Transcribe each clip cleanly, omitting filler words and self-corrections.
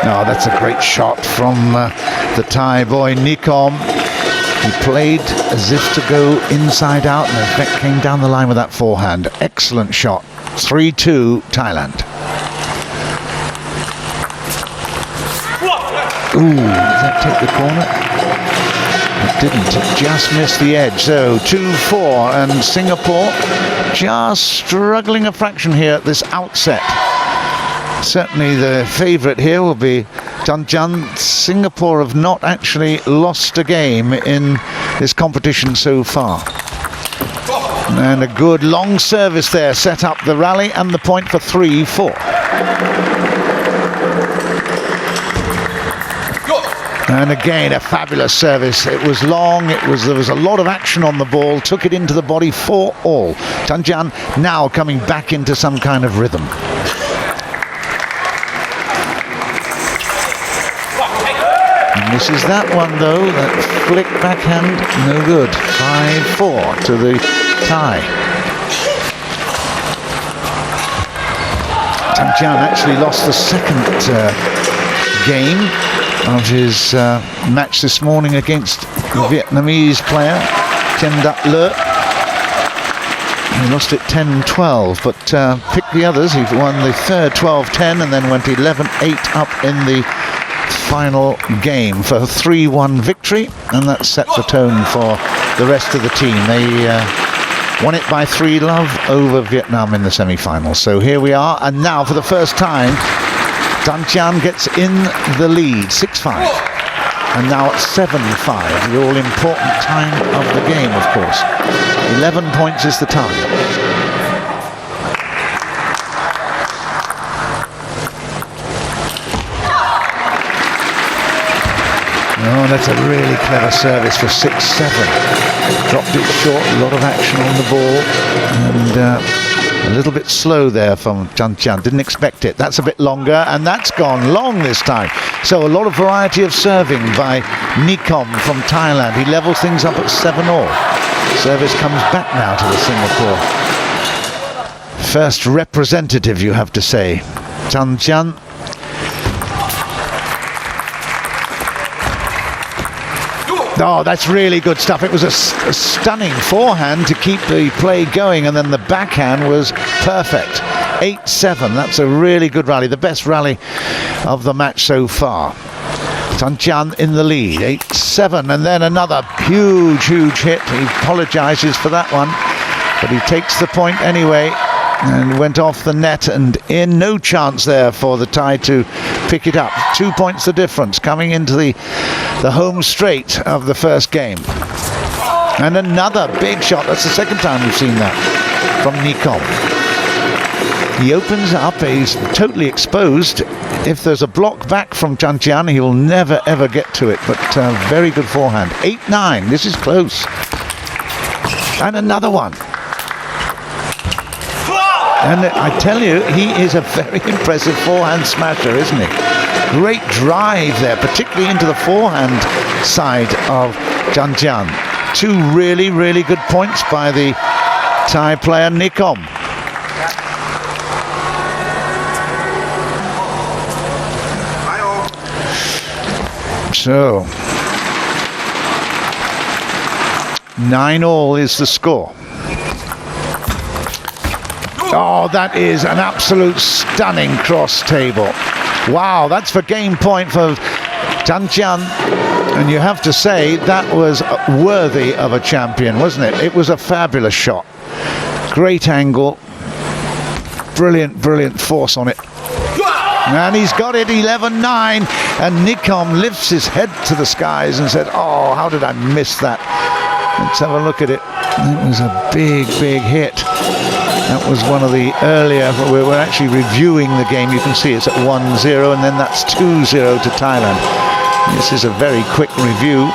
Oh, that's a great shot from the Thai boy, Nikom. He played as if to go inside out and in fact came down the line with that forehand. Excellent shot. 3-2 Thailand. Ooh, does that take the corner? It didn't. It just missed the edge. So 2-4, and Singapore just struggling a fraction here at this outset. Certainly the favourite here will be Jan. Singapore have not actually lost a game in this competition so far. And a good long service there set up the rally and the point for 3-4. And again, a fabulous service. It was long, there was a lot of action on the ball, took it into the body for all. Jan now coming back into some kind of rhythm. And this is that one though, that flick backhand, no good. 5-4 to the Thai. Jan actually lost the second game of his match this morning against the Vietnamese player Chen Dat Le. He lost it 10-12, but picked the others. He won the third 12-10 and then went 11-8 up in the final game for a 3-1 victory, and that set the tone for the rest of the team. They won it by 3-love over Vietnam in the semi-finals. So here we are, and now for the first time Jan gets in the lead, 6-5, and now at 7-5, the all-important time of the game, of course. 11 points is the target. Oh, that's a really clever service for 6-7. Dropped it short, a lot of action on the ball, and a little bit slow there from Jan. Didn't expect it. That's a bit longer, and that's gone long this time. So a lot of variety of serving by Nikom from Thailand. He levels things up at 7-all. Service comes back now to the Singapore first representative, you have to say. Jan. Oh, that's really good stuff. It was a stunning forehand to keep the play going, and then the backhand was perfect. 8-7, that's a really good rally, the best rally of the match so far. Jan in the lead, 8-7, and then another huge hit. He apologises for that one, but he takes the point anyway, and went off the net and in. No chance there for the Thai to pick it up. 2 points the difference coming into the home straight of the first game. And another big shot. That's the second time we've seen that from Nikom. He opens up, he's totally exposed. If there's a block back from Jan, he will never ever get to it, but very good forehand. 8-9, this is close. And another one. And I tell you, he is a very impressive forehand smasher, isn't he? Great drive there, particularly into the forehand side of Jan. 2 really good points by the Thai player Nikom. So 9-all is the score. Oh, that is an absolute stunning cross table. Wow, that's for game point for Jan. And you have to say that was worthy of a champion, wasn't it? It was a fabulous shot. Great angle. Brilliant force on it. And he's got it, 11-9. And Nikom lifts his head to the skies and said, oh, how did I miss that? Let's have a look at it. It was a big hit. That was one of the earlier, we're actually reviewing the game. You can see it's at 1-0, and then that's 2-0 to Thailand. This is a very quick review.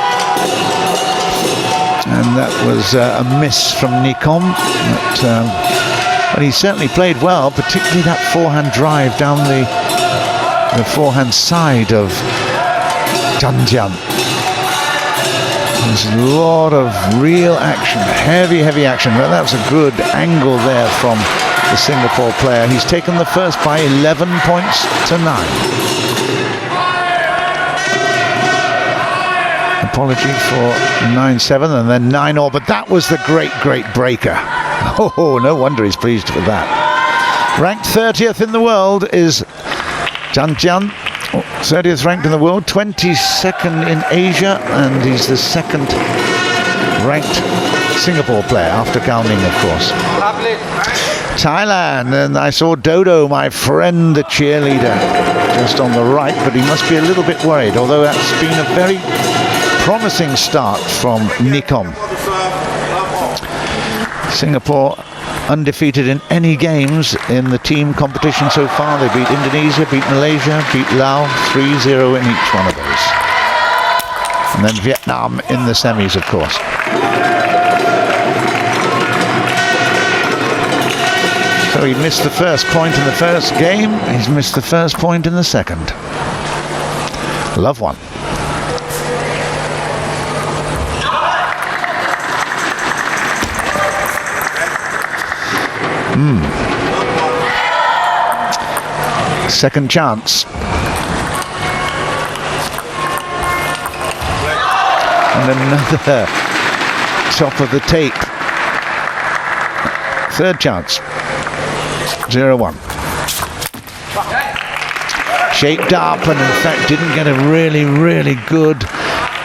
And that was a miss from Nikom. But he certainly played well, particularly that forehand drive down the forehand side of Jan. There's a lot of real action, heavy action. Well, that was a good angle there from the Singapore player. He's taken the first by 11 points to 9. apology for 9-7 and then 9-all, but that was the great breaker. Oh, no wonder he's pleased with that. Ranked 30th in the world is Zhang Jian, 30th ranked in the world, 22nd in Asia, and he's the second ranked Singapore player after Gao Ning, of course. Thailand, and I saw Dodo, my friend, the cheerleader, just on the right, but he must be a little bit worried, although that's been a very promising start from Nikom. Singapore undefeated in any games in the team competition so far. They beat Indonesia, beat Malaysia, beat Laos, 3-0 in each one of those. And then Vietnam in the semis, of course. So he missed the first point in the first game. He's missed the first point in the second. Love one. Second chance. And another top of the tape. Third chance. 0-1. Shaped up and in fact didn't get a really good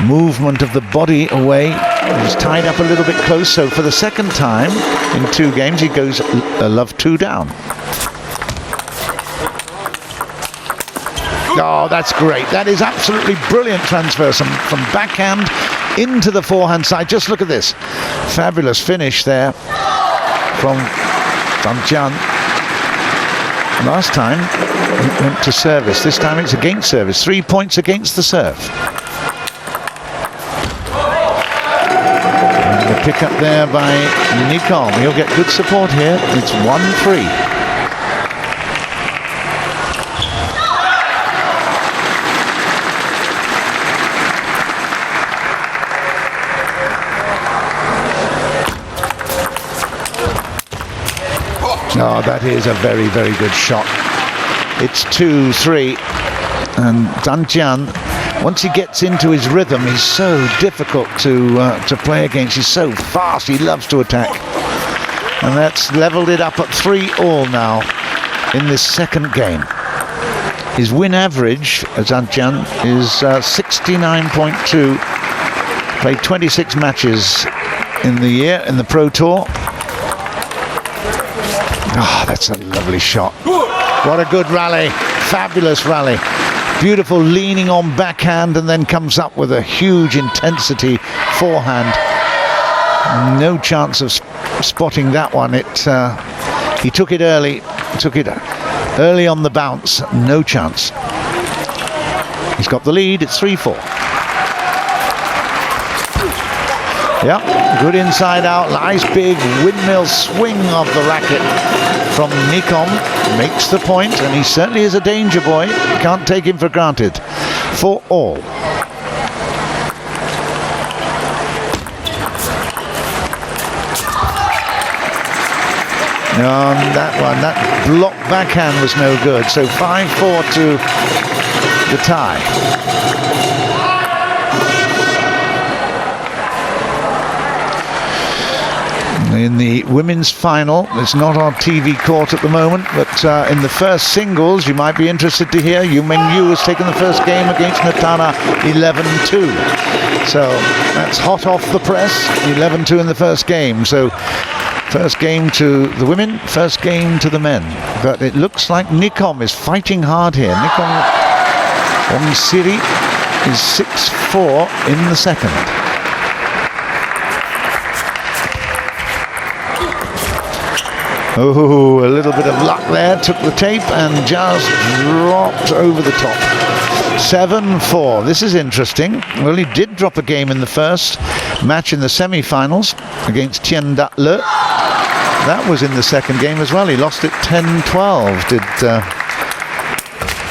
movement of the body away. He was tied up a little bit close, so for the second time in 2 games he goes love 2 down. Oh, that's great. That is absolutely brilliant transfer from backhand into the forehand side. Just look at this. Fabulous finish there from Zhang Jian. Last time it went to service. This time it's against service. 3 points against the serve. And the pick up there by Nikom. He'll get good support here. It's 1-3. Oh, that is a very good shot. It's 2-3, and Zhang Jian, once he gets into his rhythm, he's so difficult to play against. He's so fast. He loves to attack, and that's leveled it up at 3-all now in this second game. His win average, Zhang Jian, is 69.2. Played 26 matches in the year in the Pro Tour. Oh, that's a lovely shot. What a good rally. Fabulous rally. Beautiful leaning on backhand and then comes up with a huge intensity forehand. No chance of spotting that one. He took it early on the bounce. No chance. He's got the lead. It's 3-4. Yeah, good inside out, nice big windmill swing of the racket from Nikom. Makes the point, and he certainly is a danger boy. You can't take him for granted. 4-all. On that one, that block backhand was no good. So 5-4 to the tie. In the women's final, it's not on TV court at the moment, but in the first singles, you might be interested to hear, Yu Mengyu has taken the first game against Natana 11-2. So that's hot off the press, 11-2 in the first game. So first game to the women, first game to the men. But it looks like Nikom is fighting hard here. Nikom Omsiri is 6-4 in the second. Oh, a little bit of luck there, took the tape and just dropped over the top. 7-4, this is interesting. Well, he did drop a game in the first match in the semi-finals against Tien Dat Le. That was in the second game as well. He lost it 10-12, did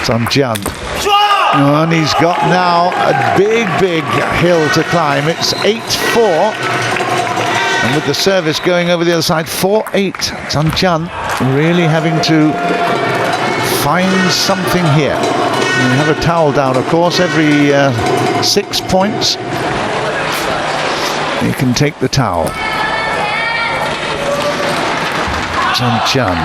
Zhang Jian. And he's got now a big hill to climb. It's 8-4. And with the service going over the other side, 4-8. Zhang Jian really having to find something here. You have a towel down, of course, every 6 points. he can take the towel. Chun,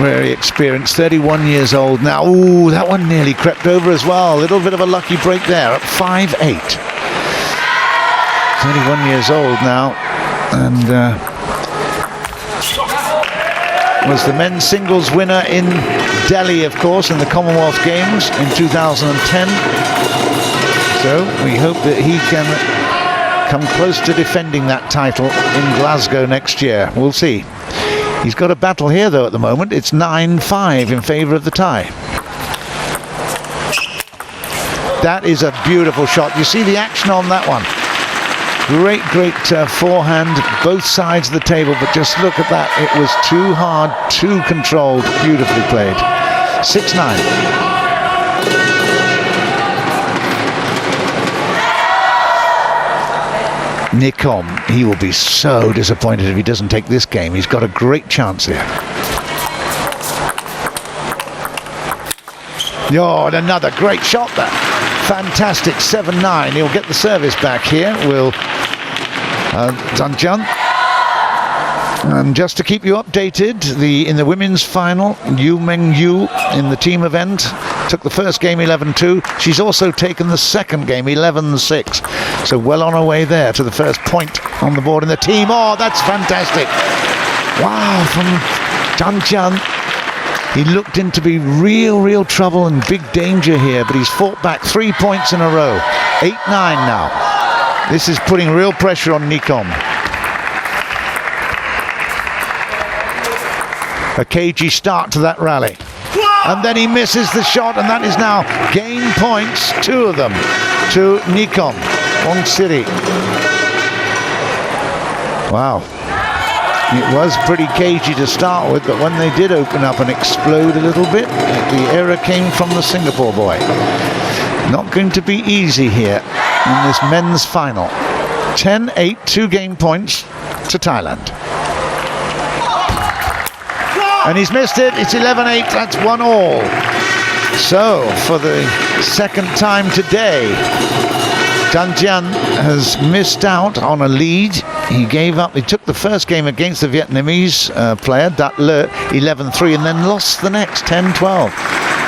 very experienced, 31 years old now. Ooh, that one nearly crept over as well. A little bit of a lucky break there, up 5-8. 31 years old now, and was the men's singles winner in Delhi, of course, in the Commonwealth Games in 2010. So we hope that he can come close to defending that title in Glasgow next year. We'll see. He's got a battle here, though, at the moment. It's 9-5 in favour of the Thai. That is a beautiful shot. You see the action on that one. Great forehand, both sides of the table, but just look at that. It was too hard, too controlled, beautifully played. 6-9. Nikom, he will be so disappointed if he doesn't take this game. He's got a great chance here. Oh, and another great shot there. Fantastic, 7-9. He'll get the service back here. Will Zanjian. And just to keep you updated, in the women's final, Yu Mengyu in the team event took the first game 11-2. She's also taken the second game 11-6. So well on her way there to the first point on the board in the team. Oh, that's fantastic. Wow, from Zanjian. He looked into be real trouble and big danger here, but he's fought back 3 points in a row. 8-9 now. This is putting real pressure on Nikom. A cagey start to that rally. And then he misses the shot, and that is now game points, 2 of them, to Nikom. Wong City. Wow. It was pretty cagey to start with, but when they did open up and explode a little bit, the error came from the Singapore boy. Not going to be easy here in this men's final. 10-8, 2 game points to Thailand. And he's missed it. It's 11-8. That's 1-all. So, for the second time today, Zanjian has missed out on a lead. He gave up. He took the first game against the Vietnamese player, Dat Le, 11-3, and then lost the next, 10-12.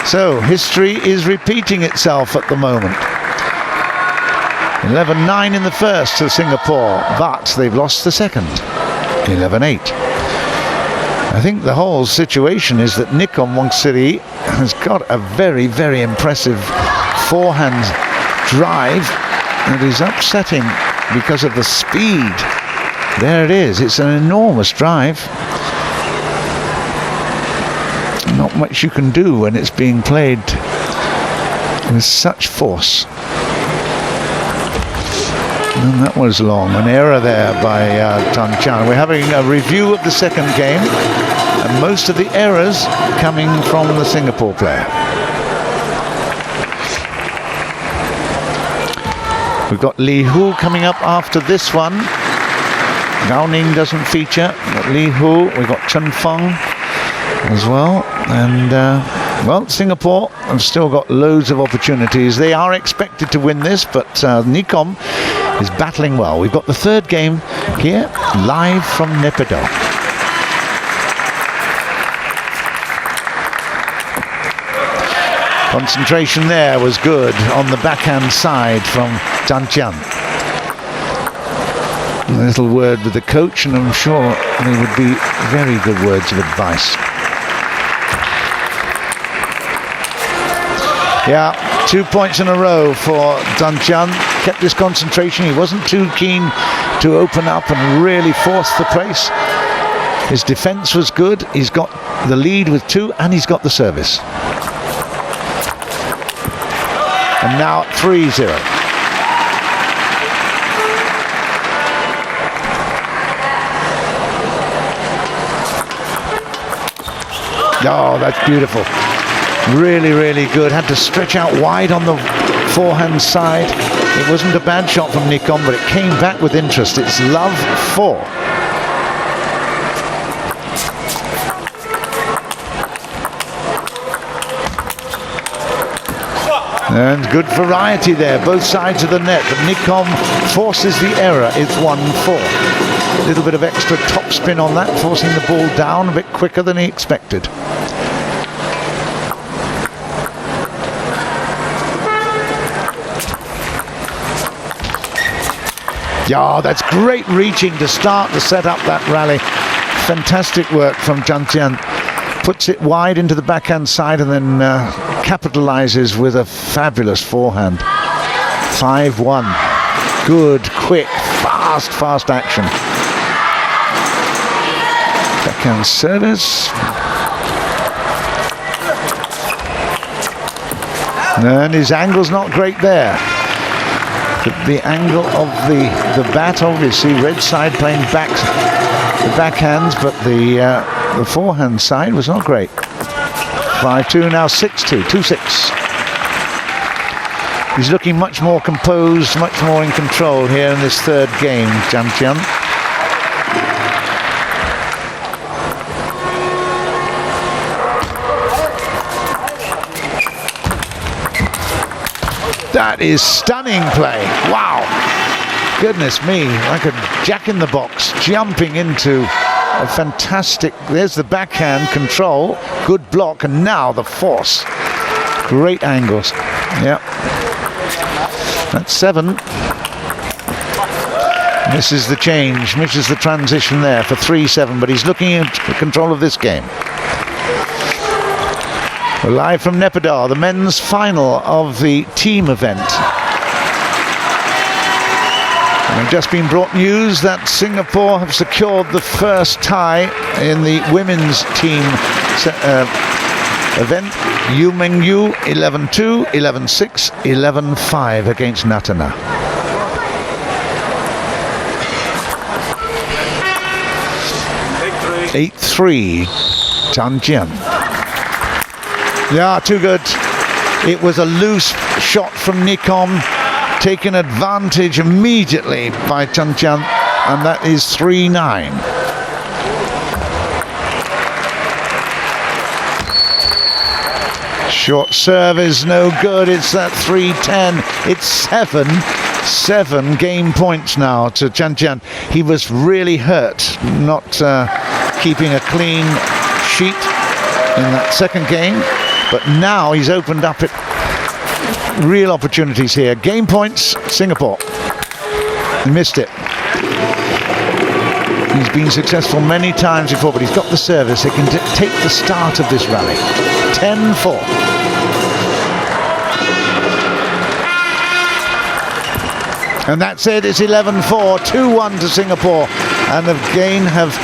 So, history is repeating itself at the moment. 11-9 in the first to Singapore, but they've lost the second, 11-8. I think the whole situation is that Nikom Wong City has got a very impressive forehand drive that is upsetting because of the speed. There it is. It's an enormous drive. Not much you can do when it's being played with such force. And that was long. An error there by Tan Chan. We're having a review of the second game, and most of the errors coming from the Singapore player. We've got Li Hu coming up after this one. Gao Ning doesn't feature. We've got Li Hu. We've got Chen Feng as well. And well, Singapore have still got loads of opportunities. They are expected to win this, but Nikom is battling well. We've got the third game here, live from Naypyidaw. Concentration there was good on the backhand side from Zanjian. A little word with the coach, and I'm sure they would be very good words of advice. Yeah, 2 points in a row for Zanjian. Kept his concentration. He wasn't too keen to open up and really force the pace. His defense was good. He's got the lead with 2, and he's got the service. And now 3-0. Oh, that's beautiful. Really good. Had to stretch out wide on the forehand side. It wasn't a bad shot from Nikom, but it came back with interest. It's love 4. And good variety there, both sides of the net. But Nikom forces the error. It's 1-4. A little bit of extra topspin on that, forcing the ball down a bit quicker than he expected. Yeah, that's great reaching to start to set up that rally. Fantastic work from Zhang Jian. Puts it wide into the backhand side and then capitalizes with a fabulous forehand. 5-1. Good, quick, fast action. Backhand service. And his angle's not great there. The angle of the bat, obviously, red side playing back the backhands, but the forehand side was not great. 5-2, now 6-2, 2-6. He's looking much more composed, much more in control here in this third game, Zhang Jian. That is stunning play. Wow. Goodness me, like a jack in the box, jumping into a fantastic, there's the backhand control, good block, and now the force. Great angles. Yeah. That's 7. Misses the change, misses the transition there for 3-7, but he's looking at control of this game. We're live from Naypyidaw, the men's final of the team event. And we've just been brought news that Singapore have secured the first tie in the women's team event. Yu Mengyu 11-2, 11-6, 11-5 against Natana. Take 8-3, Zhang Jian. Yeah, too good. It was a loose shot from Nikom, taken advantage immediately by Zhang Jian, and that is 3-9. Short serve is no good. It's that 3-10. It's 7 game points now to Zhang Jian. He was really hurt not keeping a clean sheet in that second game. But now he's opened up real opportunities here. Game points, Singapore. He missed it. He's been successful many times before, but he's got the service. He can take the start of this rally. 10-4. And that's it. It's 11-4, 2-1 to Singapore. And again have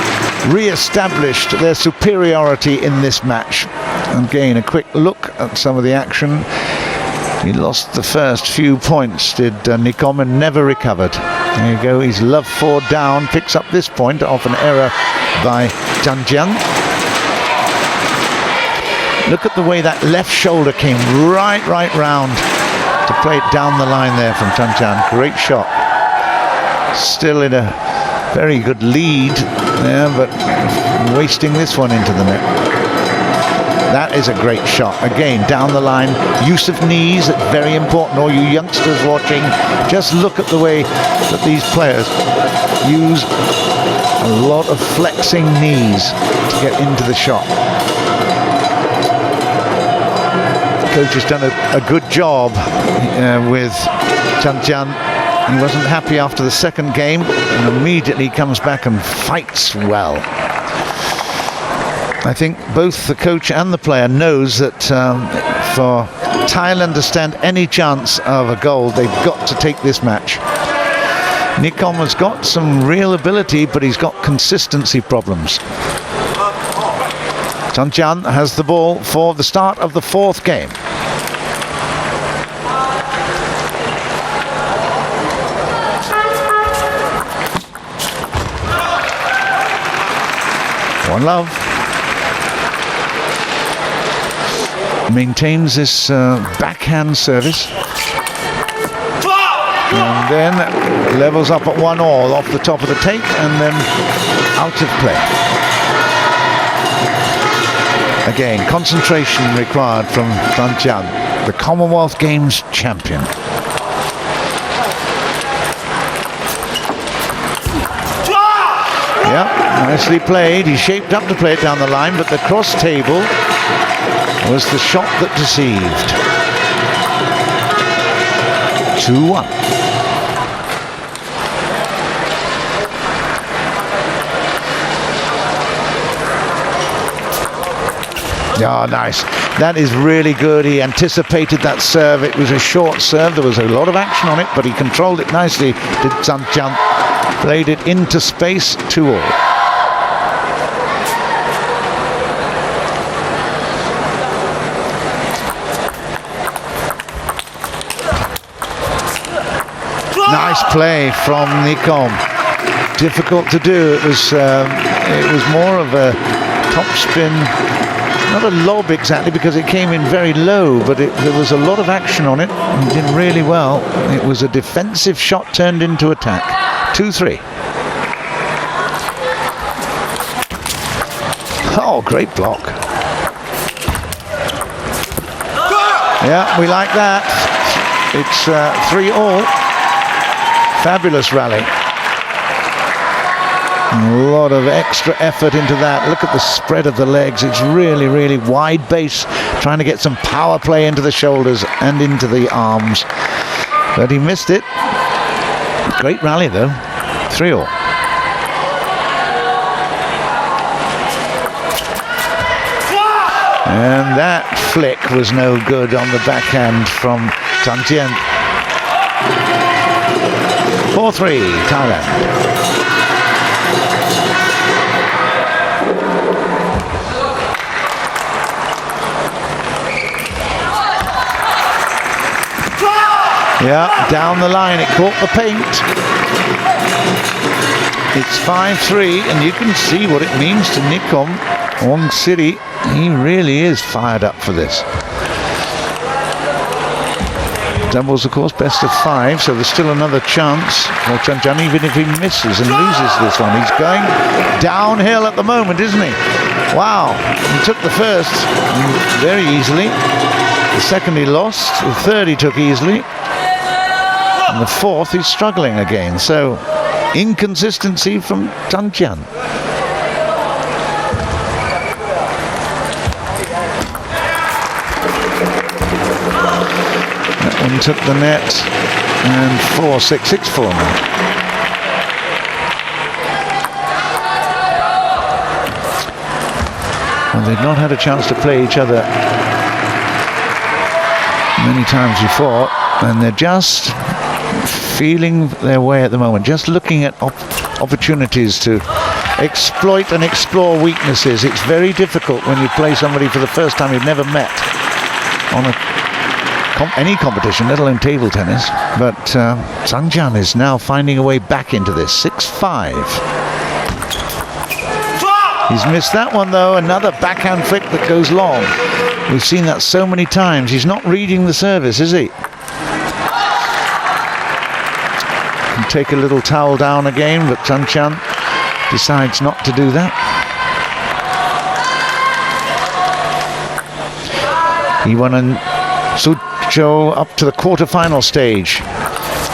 re-established their superiority in this match. Again, a quick look at some of the action. He lost the first few points, did Nikom, and never recovered. There you go, he's love 4 down, picks up this point off an error by Zhang Jian. Look at the way that left shoulder came right round to play it down the line there from Zhang Jian. Great shot. Still in a very good lead there, but wasting this one into the net. That is a great shot. Again, down the line, use of knees, very important. All you youngsters watching, just look at the way that these players use a lot of flexing knees to get into the shot. The coach has done a good job with Zhang Jian. He wasn't happy after the second game and immediately comes back and fights well. I think both the coach and the player knows that for Thailand to stand any chance of a goal, they've got to take this match. Nikom has got some real ability, but he's got consistency problems. Zhang Jian has the ball for the start of the fourth game. One love. Maintains this backhand service. And then levels up at 1-all off the top of the tape and then out of play. Again, concentration required from Zhang Jian. the Commonwealth Games champion. Yeah, nicely played. He shaped up to play it down the line, but the cross table was the shot that deceived. 2-1. Oh, nice. That is really good. He anticipated that serve. It was a short serve. There was a lot of action on it, but he controlled it nicely. Did Chanchan. Played it into space, 2-all. Nice play from Nikom. Difficult to do. It was more of a topspin, not a lob exactly, because it came in very low, but there was a lot of action on it. He did really well. It was a defensive shot turned into attack. 2-3. Oh, great block. Yeah, we like that. It's 3-all. Fabulous rally. A lot of extra effort into that. Look at the spread of the legs. It's really, really wide base, trying to get some power play into the shoulders and into the arms. But he missed it. Great rally though. 3-all. And that flick was no good on the backhand from Tantian. 4-3, Thailand. Yeah, down the line, it caught the paint. It's 5-3, and you can see what it means to Nikom Wongcity. He really is fired up for this. Doubles, of course, best of 5, so there's still another chance for Chanchan, even if he misses and loses this one. He's going downhill at the moment, isn't he? Wow, he took the first very easily. The second he lost, the third he took easily. And the fourth he's struggling again, so inconsistency from Chanchan. That one took the net, and 4-6, 6-4 now. Well, they've not had a chance to play each other many times before, and they're just feeling their way at the moment, just looking at opportunities to exploit and explore weaknesses. It's very difficult when you play somebody for the first time you've never met on any competition, let alone table tennis. But Chanchan is now finding a way back into this. 6-5. He's missed that one though. Another backhand flick that goes long. We've seen that so many times. He's not reading the service, is he? Can take a little towel down again, but Chanchan decides not to do that. He won in Suzhou up to the quarter-final stage.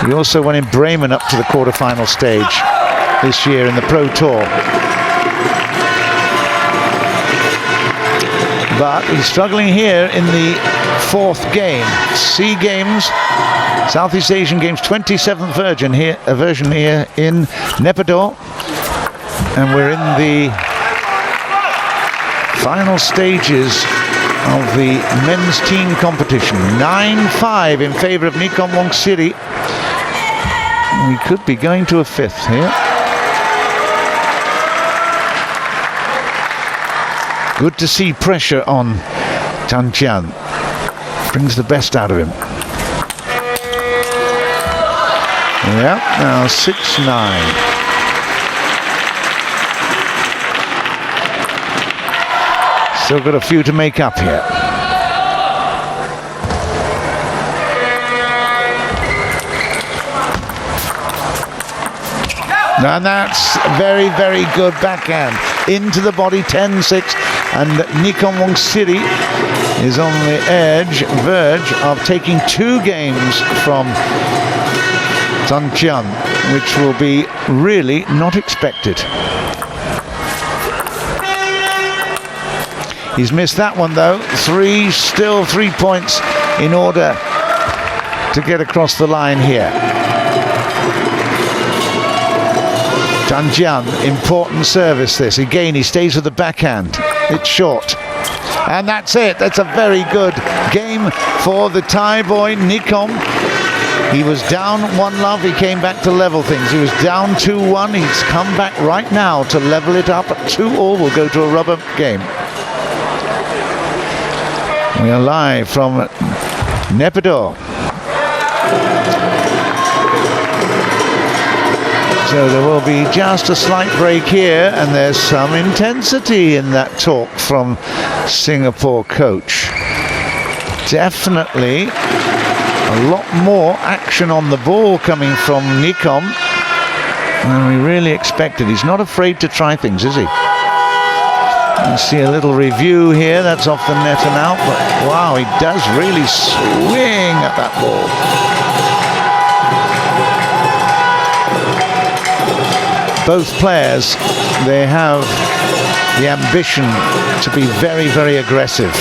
He also won in Bremen up to the quarter-final stage this year in the Pro Tour. But he's struggling here in the fourth game. SEA Games, Southeast Asian Games, 27th version here in Naypyidaw. And we're in the final stages of the men's team competition. 9-5 in favor of Nikom Wongcity. We could be going to a fifth here. Good to see pressure on Chanchan. Brings the best out of him. Yeah, now 6-9. Still got a few to make up here. And that's very, very good backhand. Into the body, 10-6. And Nikom Wongcity is on the verge of taking 2 games from Sun Jian, which will be really not expected. He's missed that one though. Still 3 points in order to get across the line here. Sun Jian, important service this. Again, he stays with the backhand. It's short. And that's it. That's a very good game for the Thai boy, Nikom. He was down 1-love. He came back to level things. He was down 2-1. He's come back right now to level it up at 2-all. We'll go to a rubber game. We are live from Naypyidaw. So there will be just a slight break here, and there's some intensity in that talk from Singapore coach. Definitely a lot more action on the ball coming from Nikom than we really expected. He's not afraid to try things, is he? You see a little review here. That's off the net and out, but wow, he does really swing at that ball. Both players, they have the ambition to be very, very aggressive.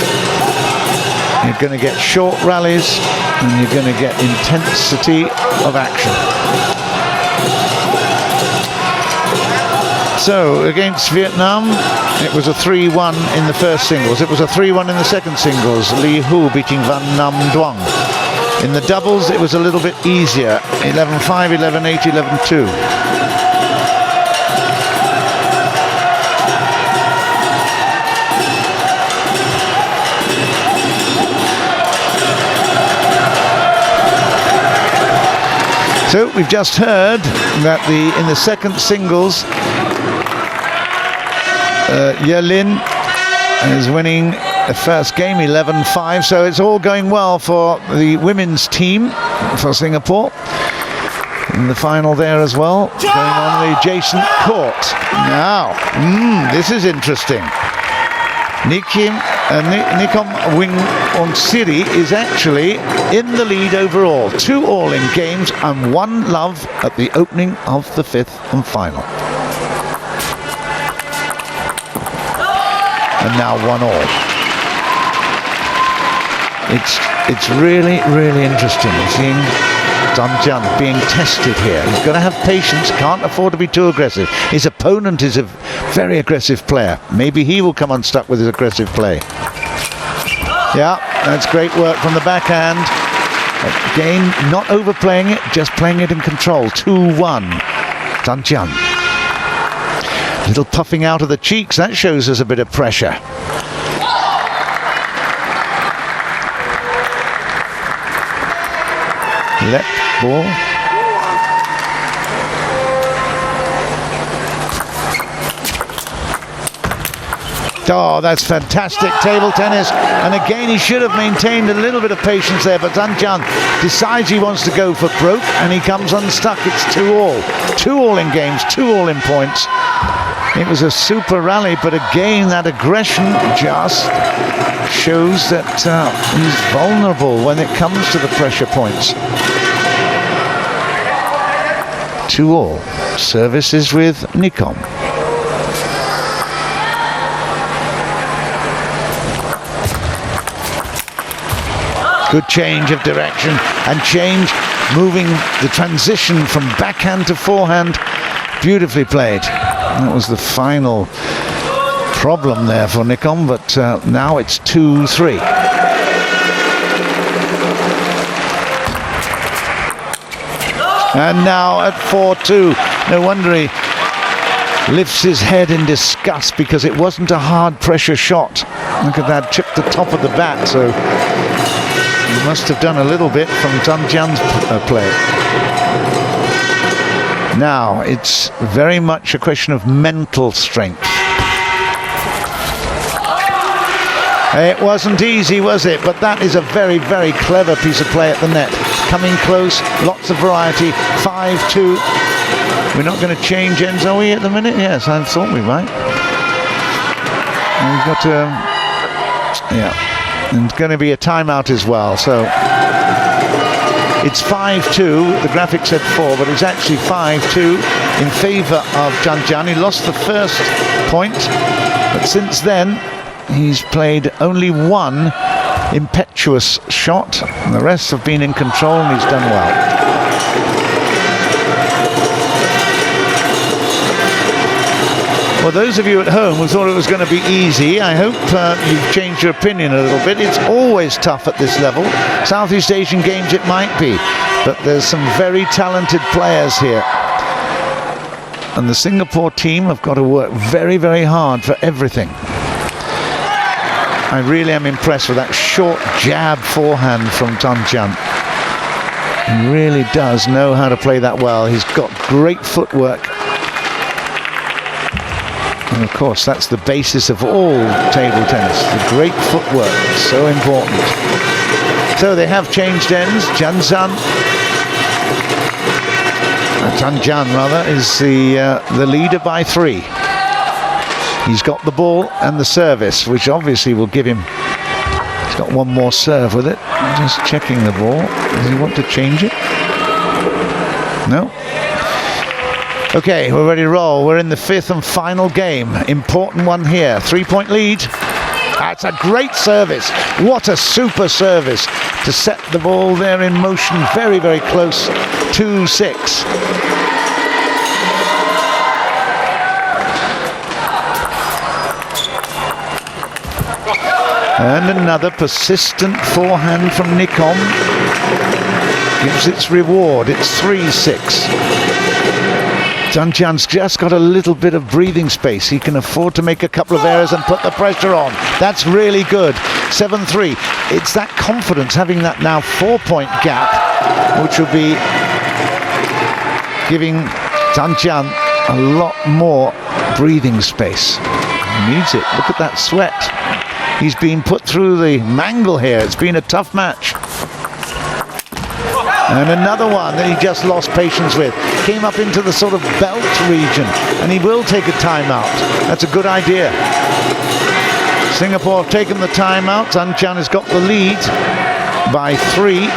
You're going to get short rallies and you're going to get intensity of action. So against Vietnam, it was a 3-1 in the first singles. It was a 3-1 in the second singles. Lee Hu beating Van Nam Duong. In the doubles, it was a little bit easier. 11-5, 11-8, 11-2. So we've just heard that in the second singles, Yelin is winning the first game 11-5, so it's all going well for the women's team for Singapore. In the final there as well, going on the adjacent court. Now, this is interesting. Nikom Wing-Ong-Siri is actually in the lead overall. 2-all in games and 1-love at the opening of the 5th and final. And now 1-all. It's really, really interesting seeing Sun Jian being tested here. He's got to have patience, can't afford to be too aggressive. His opponent is a very aggressive player. Maybe he will come unstuck with his aggressive play. Yeah, that's great work from the backhand. Again, not overplaying it, just playing it in control. 2-1. Sun Jian. A little puffing out of the cheeks, that shows us a bit of pressure. Left ball. Oh, that's fantastic table tennis. And again, he should have maintained a little bit of patience there, but Sun Jian decides he wants to go for broke, and he comes unstuck. It's 2-all. 2-all in games, 2-all in points. It was a super rally, but again, that aggression just shows that he's vulnerable when it comes to the pressure points. 2-all. Services with Nikom. Good change of direction and change, moving the transition from backhand to forehand. Beautifully played. That was the final problem there for Nikom, but now it's 2-3. And now at 4-2. No wonder he lifts his head in disgust, because it wasn't a hard pressure shot. Look at that, chipped the top of the bat, so he must have done a little bit from Sun Jian's play. Now, it's very much a question of mental strength. It wasn't easy, was it? But that is a very, very clever piece of play at the net. Coming close, lots of variety. 5-2. We're not going to change ends, are we, at the minute? Yes, I thought we might. We've got to... yeah. And going to be a timeout as well. So it's 5-2. The graphic said 4, but it's actually 5-2 in favour of Janjan. He lost the first point, but since then he's played only one impetuous shot, and the rest have been in control, and he's done well. Well, those of you at home who thought it was going to be easy, I hope you've changed your opinion a little bit. It's always tough at this level. Southeast Asian Games it might be, but there's some very talented players here. And the Singapore team have got to work very, very hard for everything. I really am impressed with that short jab forehand from Janjan. He really does know how to play that well. He's got great footwork. And of course, that's the basis of all table tennis. The great footwork is so important. So they have changed ends. Janjan is the leader by 3. He's got the ball and the service, which obviously will give him. He's got one more serve with it. Just checking the ball. Does he want to change it? No. Okay, we're ready to roll. We're in the 5th and final game. Important one here. 3-point lead. That's a great service. What a super service to set the ball there in motion. Very, very close. 2-6. And another persistent forehand from Nikom. Gives its reward. It's 3-6. Janjan's just got a little bit of breathing space. He can afford to make a couple of errors and put the pressure on. That's really good. 7-3. It's that confidence, having that now 4-point gap, which will be giving Janjan a lot more breathing space. He needs it. Look at that sweat. He's been put through the mangle here. It's been a tough match. And another one that he just lost patience with. Came up into the sort of belt region, and he will take a timeout. That's a good idea. Singapore have taken the timeout. Janjan has got the lead by 3.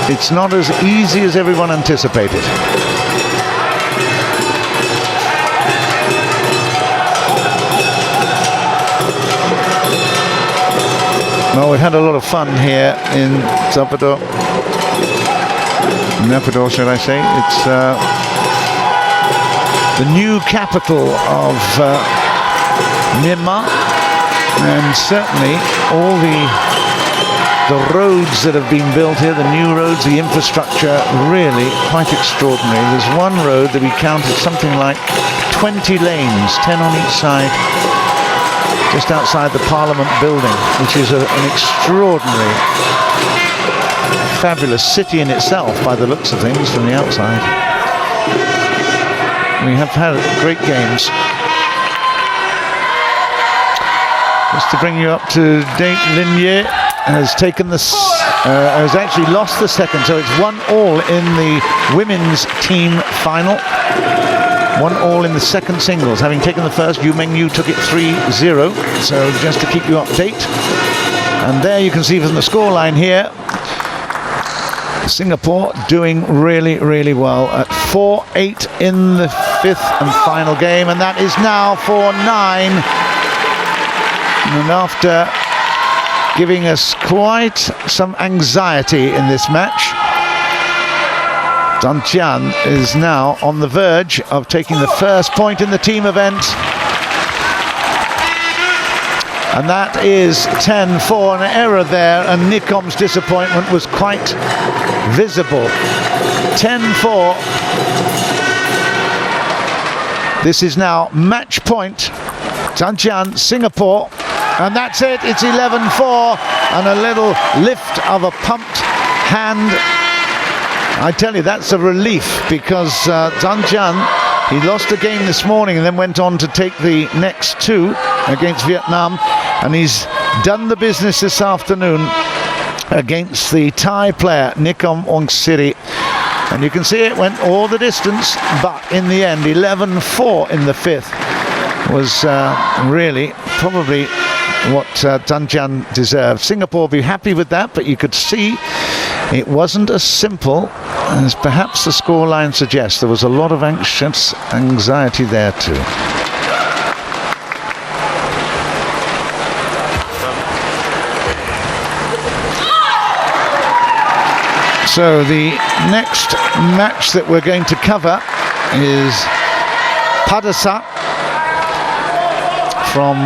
It's not as easy as everyone anticipated. Well, we've had a lot of fun here in Naypyidaw, should I say. It's the new capital of Myanmar, and certainly all the roads that have been built here, the new roads, the infrastructure, really quite extraordinary. There's one road that we counted something like 20 lanes, 10 on each side, just outside the Parliament building, which is an extraordinary, fabulous city in itself by the looks of things from the outside. We have had great games. Just to bring you up to date, Lin Ye has taken the has actually lost the second, so it's 1-all in the women's team final. 1-all in the second singles. Having taken the first, Yu Mengyu took it 3-0. So just to keep you up to date. And there you can see from the scoreline here, Singapore doing really, really well at 4-8 in the 5th and final game. And that is now 4-9. And after giving us quite some anxiety in this match, Janjan is now on the verge of taking the first point in the team event. And that is 10-4, an error there, and Nikom's disappointment was quite visible. 10-4. This is now match point. Janjan, Singapore. And that's it, it's 11-4, and a little lift of a pumped hand. I tell you, that's a relief, because Janjan, he lost a game this morning and then went on to take the next 2 against Vietnam, and he's done the business this afternoon against the Thai player Nikom Ongsiry. And you can see it went all the distance, but in the end 11-4 in the 5th was really probably what Danjan deserved. Singapore will be happy with that, but you could see it wasn't as simple as perhaps the scoreline suggests. There was a lot of anxiety there too. So the next match that we're going to cover is Padasa from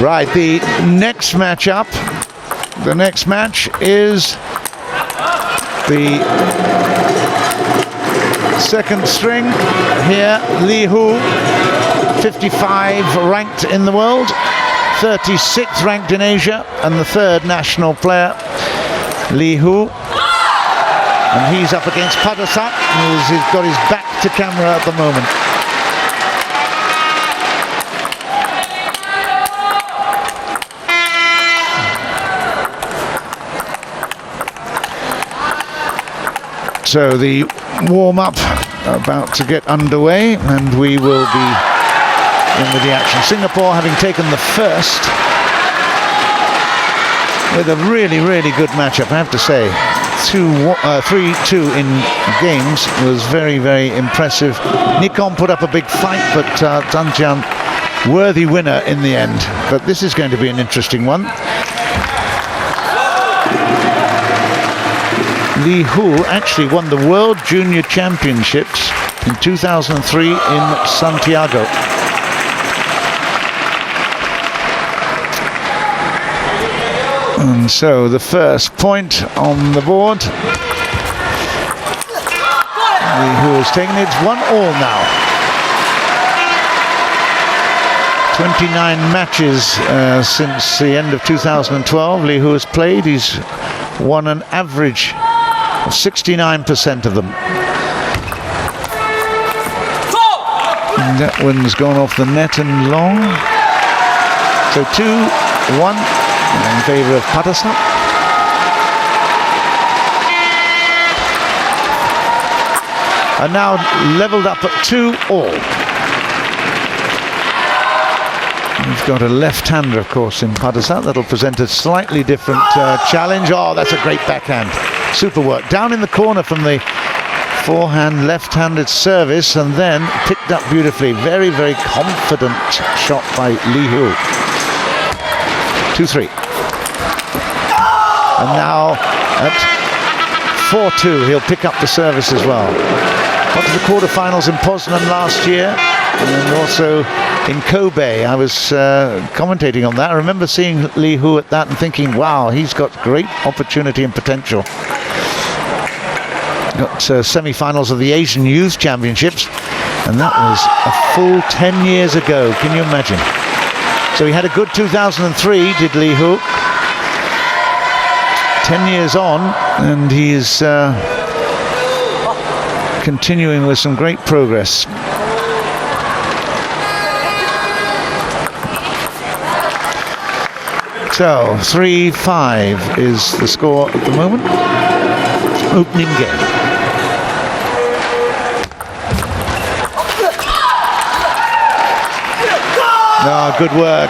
right, the next match up, the next match is the second string here, Li Hu, 55 ranked in the world, 36th ranked in Asia, and the third national player, Li Hu. And he's up against Padasa, who's got his back to camera at the moment. So the warm-up about to get underway, and we will be in with the action. Singapore having taken the first with a really, really good matchup, I have to say. 3-2 in games was very, very impressive. Nikon put up a big fight, but Danjan, worthy winner in the end. But this is going to be an interesting one. Li Hu actually won the World Junior Championships in 2003 in Santiago. And so the first point on the board. Li Hu has taken it. It's 1-1 now. 29 matches since the end of 2012 Li Hu has played. He's won an average 69% of them. And that one's gone off the net and long. So 2-1 in favour of Padasa. And now levelled up at 2-2. We've got a left-hander, of course, in Padasa. That'll present a slightly different challenge. Oh, that's a great backhand. Super work. Down in the corner from the forehand, left-handed service, and then picked up beautifully. Very, very confident shot by Li Hu. 2-3. And now at 4-2, he'll pick up the service as well. Got to the quarterfinals in Poznan last year, and also in Kobe. I was commentating on that. I remember seeing Li Hu at that and thinking, wow, he's got great opportunity and potential. Got semi-finals of the Asian Youth Championships, and that was a full 10 years ago. Can you imagine? So he had a good 2003, did Li Hu. 10 years on, and he is continuing with some great progress. So 3-5 is the score at the moment. Opening game. Ah, good work.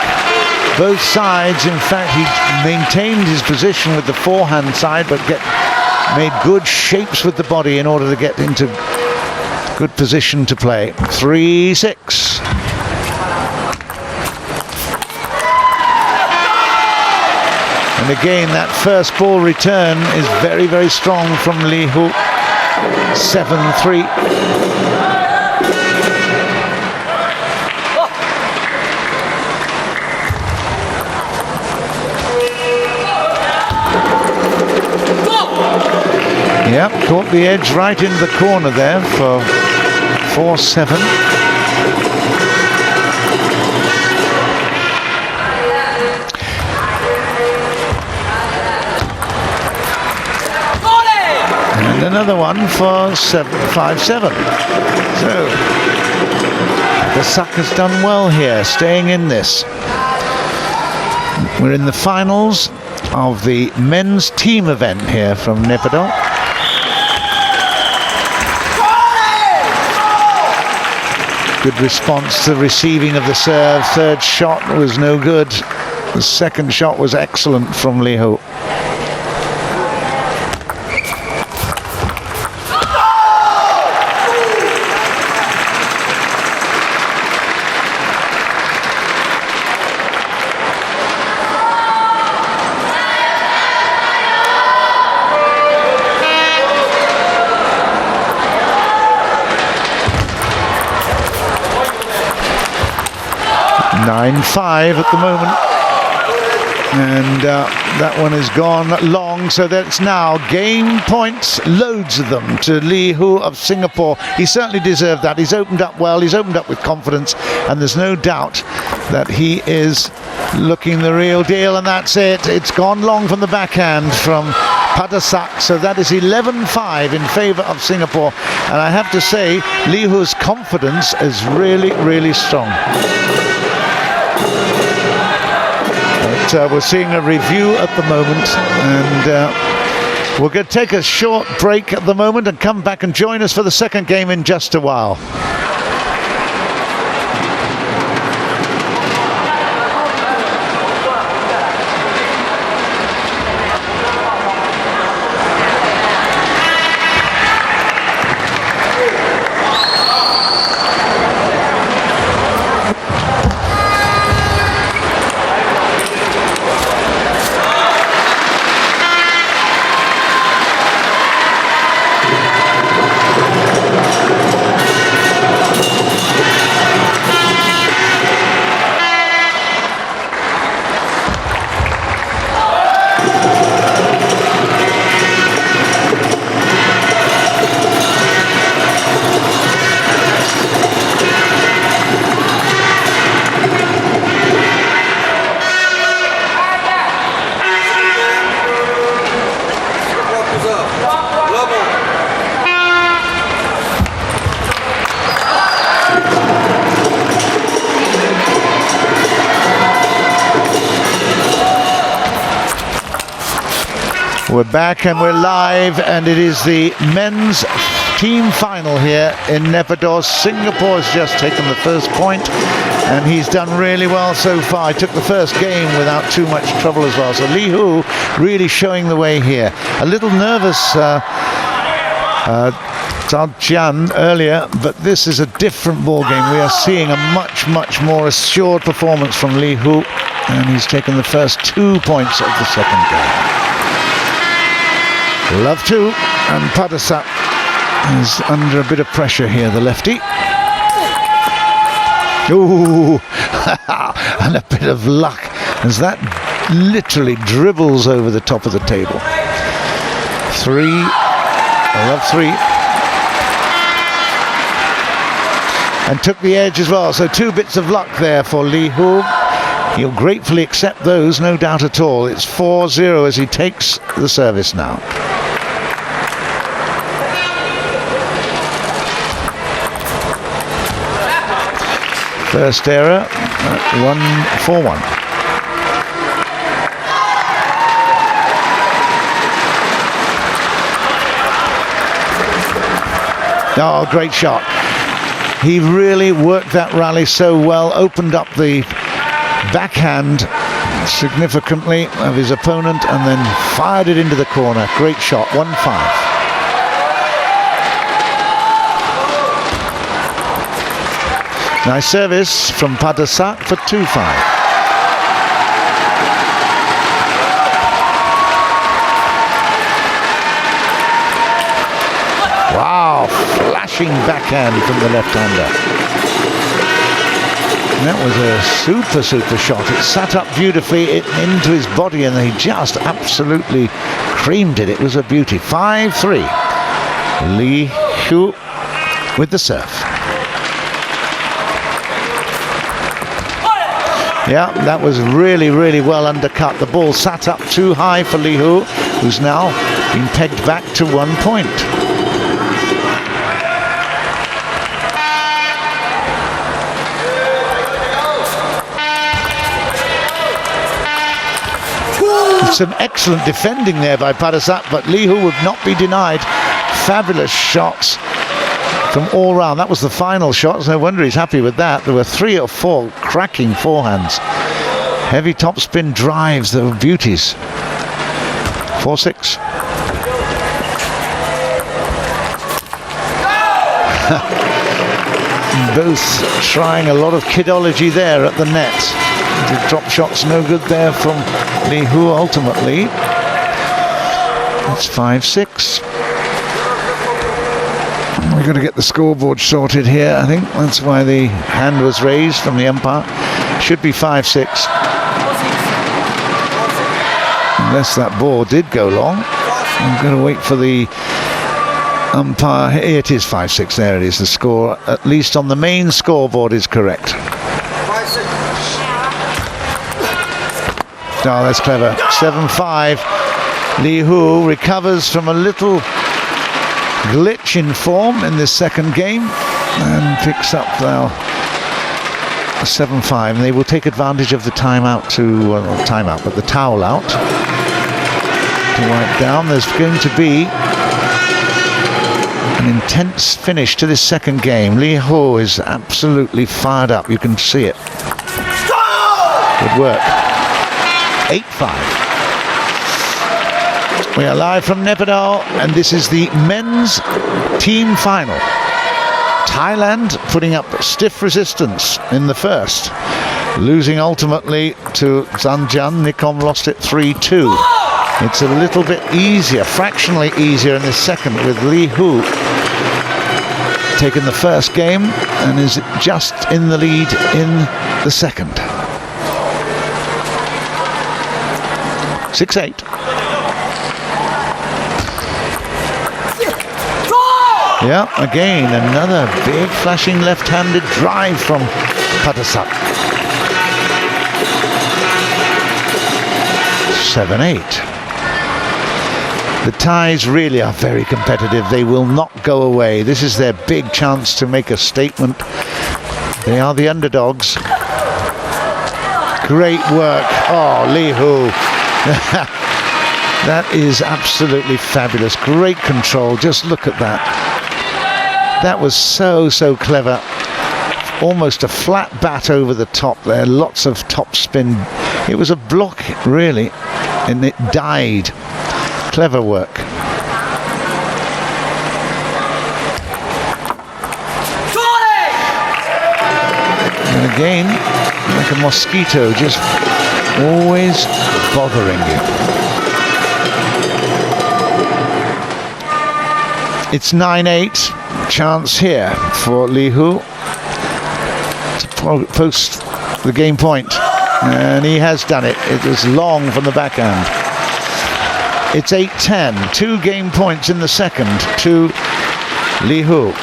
Both sides, in fact, he maintained his position with the forehand side, but made good shapes with the body in order to get into good position to play. 3-6. And again, that first ball return is very, very strong from Li Hu. 7-3. Yep, caught the edge right into the corner there for 4-7. And And another one for 5-7. So the Suck has done well here, staying in this. We're in the finals of the men's team event here from Naypyidaw. Good response to the receiving of the serve. Third shot was no good. The second shot was excellent from Lee Ho. Nine-5 at the moment, and that one has gone long, so that's now game points, loads of them, to Lee Ho of Singapore. He certainly deserved that. He's opened up well, he's opened up with confidence, and there's no doubt that he is looking the real deal, and that's it. It's gone long from the backhand from Padasak, so that is 11-5 in favour of Singapore, and I have to say Lee Ho's confidence is really, really strong. But we're seeing a review at the moment, and we're going to take a short break at the moment and come back and join us for the second game in just a while. We're back and we're live, and it is the men's team final here in Naypyidaw. Singapore has just taken the first point, and he's done really well so far. He took the first game without too much trouble as well. So Lee Ho really showing the way here. A little nervous Jian earlier, but this is a different ball game. We are seeing a much more assured performance from Lee Ho, and he's taken the first 2 points of the second game. Love to, and Padasak is under a bit of pressure here, the lefty. Ooh, and a bit of luck as that literally dribbles over the top of the table. Three, I love three. And took the edge as well, so 2 bits of luck there for Lee Ho. He'll gratefully accept those, no doubt at all. It's 4-0 as he takes the service now. First error, 1-4-1. Oh, great shot. He really worked that rally so well, opened up the backhand significantly of his opponent and then fired it into the corner. Great shot, 1-5. Nice service from Padasak for 2-5. Wow, flashing backhand from the left-hander. That was a super shot. It sat up beautifully into his body, and he just absolutely creamed it. It was a beauty. 5-3. Lee Ho with the serve. Yeah, that was really, really well undercut. The ball sat up too high for Li Hu, who's now been pegged back to 1 point. Some excellent defending there by Parasat, but Li Hu would not be denied. Fabulous shots from all round. That was the final shot. No wonder he's happy with that. There were 3 or 4 cracking forehands. Heavy topspin drives, the beauties. 4-6. Both trying a lot of kidology there at the net. The drop shot's no good there from Li Hu ultimately. It's 5-6. We've got to get the scoreboard sorted here. I think that's why the hand was raised from the umpire. Should be 5-6. Unless that ball did go long. I'm going to wait for the umpire. It is 5-6. There it is. The score, at least on the main scoreboard, is correct. Oh, that's clever. 7-5. Li Hu recovers from a little glitch in form in this second game and picks up now a 7-5. And they will take advantage of the timeout but the towel out to wipe down. There's going to be an intense finish to this second game. Li Hu is absolutely fired up. You can see it. Good work. 8-5. We are live from Naypyidaw, and this is the men's team final. Thailand putting up stiff resistance in the first, losing ultimately to Zanjan. Nikom lost it 3-2. It's a little bit easier, fractionally easier in the second, with Li Hu taking the first game and is just in the lead in the second. 6-8. Yeah, again, another big flashing left-handed drive from Patasat. 7-8. The Thais really are very competitive. They will not go away. This is their big chance to make a statement. They are the underdogs. Great work. Oh, Li Hu. That is absolutely fabulous. Great control. Just look at that. That was so clever. Almost a flat bat over the top there. Lots of top spin. It was a block, really, and it died. Clever work. And again, like a mosquito, just always bothering you. It's 9-8. Chance here for Li Hu to post the game point, and he has done it. It was long from the backhand. It's 8-10. 2 game points in the second to Li Hu.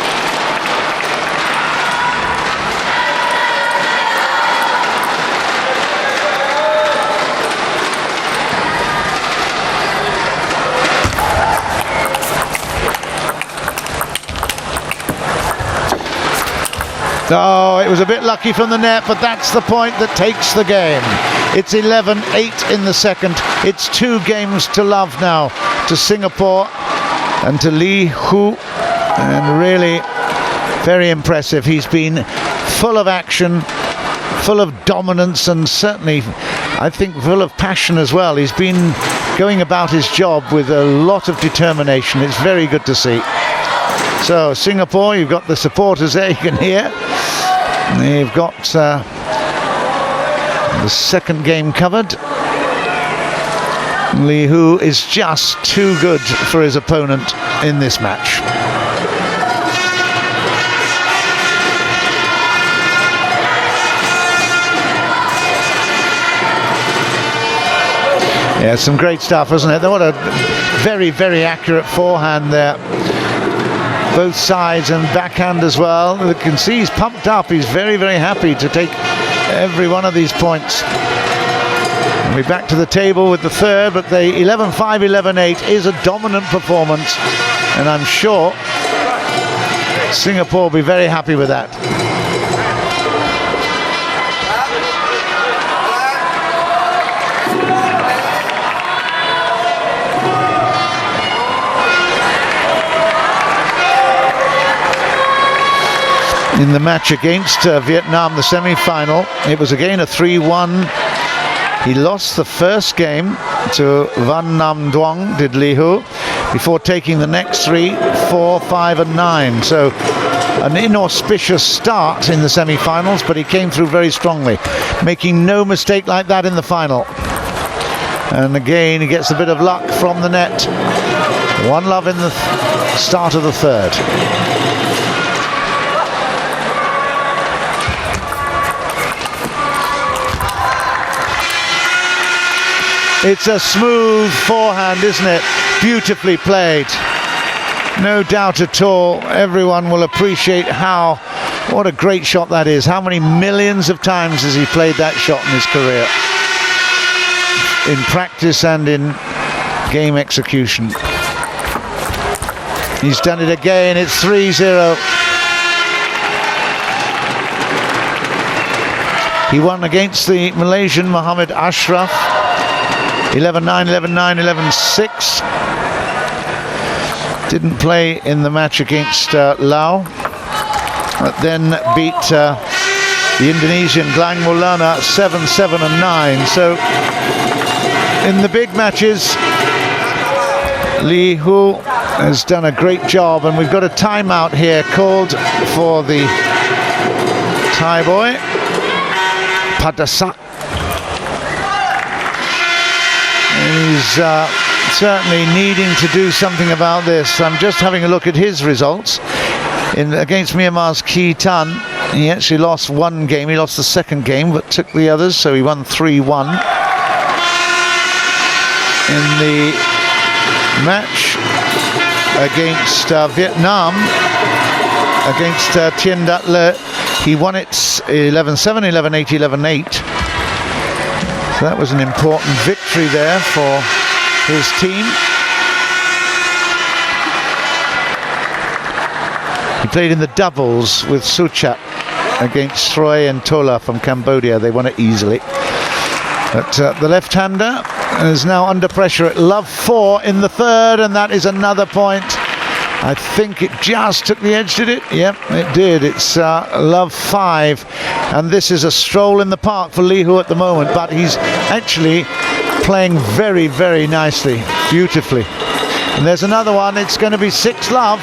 Oh, it was a bit lucky from the net, but that's the point that takes the game. It's 11-8 in the second. It's 2 games to love now to Singapore and to Li Hu, and really very impressive. He's been full of action, full of dominance, and certainly, I think, full of passion as well. He's been going about his job with a lot of determination. It's very good to see. So Singapore, you've got the supporters there, you can hear. They've got the second game covered. Li Hu is just too good for his opponent in this match. Yeah, some great stuff, isn't it? What a very accurate forehand there. Both sides, and backhand as well. You can see he's pumped up. He's very happy to take every one of these points. And we're back to the table with the third, but the 11-5, 11-8 is a dominant performance, and I'm sure Singapore will be very happy with that. In the match against Vietnam, the semi-final, it was again a 3-1. He lost the first game to Van Nam Duong, did Lee Hu, before taking the next 3, 4, 5 and 9. So an inauspicious start in the semi-finals, but he came through very strongly, making no mistake like that in the final. And again, he gets a bit of luck from the net. 1-love in the start of the third. It's a smooth forehand, isn't it? Beautifully played. No doubt at all. Everyone will appreciate what a great shot that is. How many millions of times has he played that shot in his career? In practice and in game execution. He's done it again. It's 3-0. He won against the Malaysian Muhammad Ashraf. 11-9, 11-9, 11-6. Didn't play in the match against Lau, but then beat the Indonesian Glang Maulana 7-7 and 9. So in the big matches, Lee Hu has done a great job, and we've got a timeout here called for the Thai boy, Padasak. He's certainly needing to do something about this. I'm just having a look at his results. Against Myanmar's Ki Tan, he actually lost one game. He lost the second game, but took the others, so he won 3-1. In the match against Vietnam, against Tien Dat Le, he won it 11-7, 11-8, 11-8. So that was an important victory there for his team. He played in the doubles with Suchat against Troy and Tola from Cambodia. They won it easily. But the left-hander is now under pressure at love 4 in the third, and that is another point. I think it just took the edge, did it? Yep, it did. It's love 5. And this is a stroll in the park for Lee Hu at the moment, but he's actually playing very, very nicely, beautifully. And there's another one. It's going to be 6-love.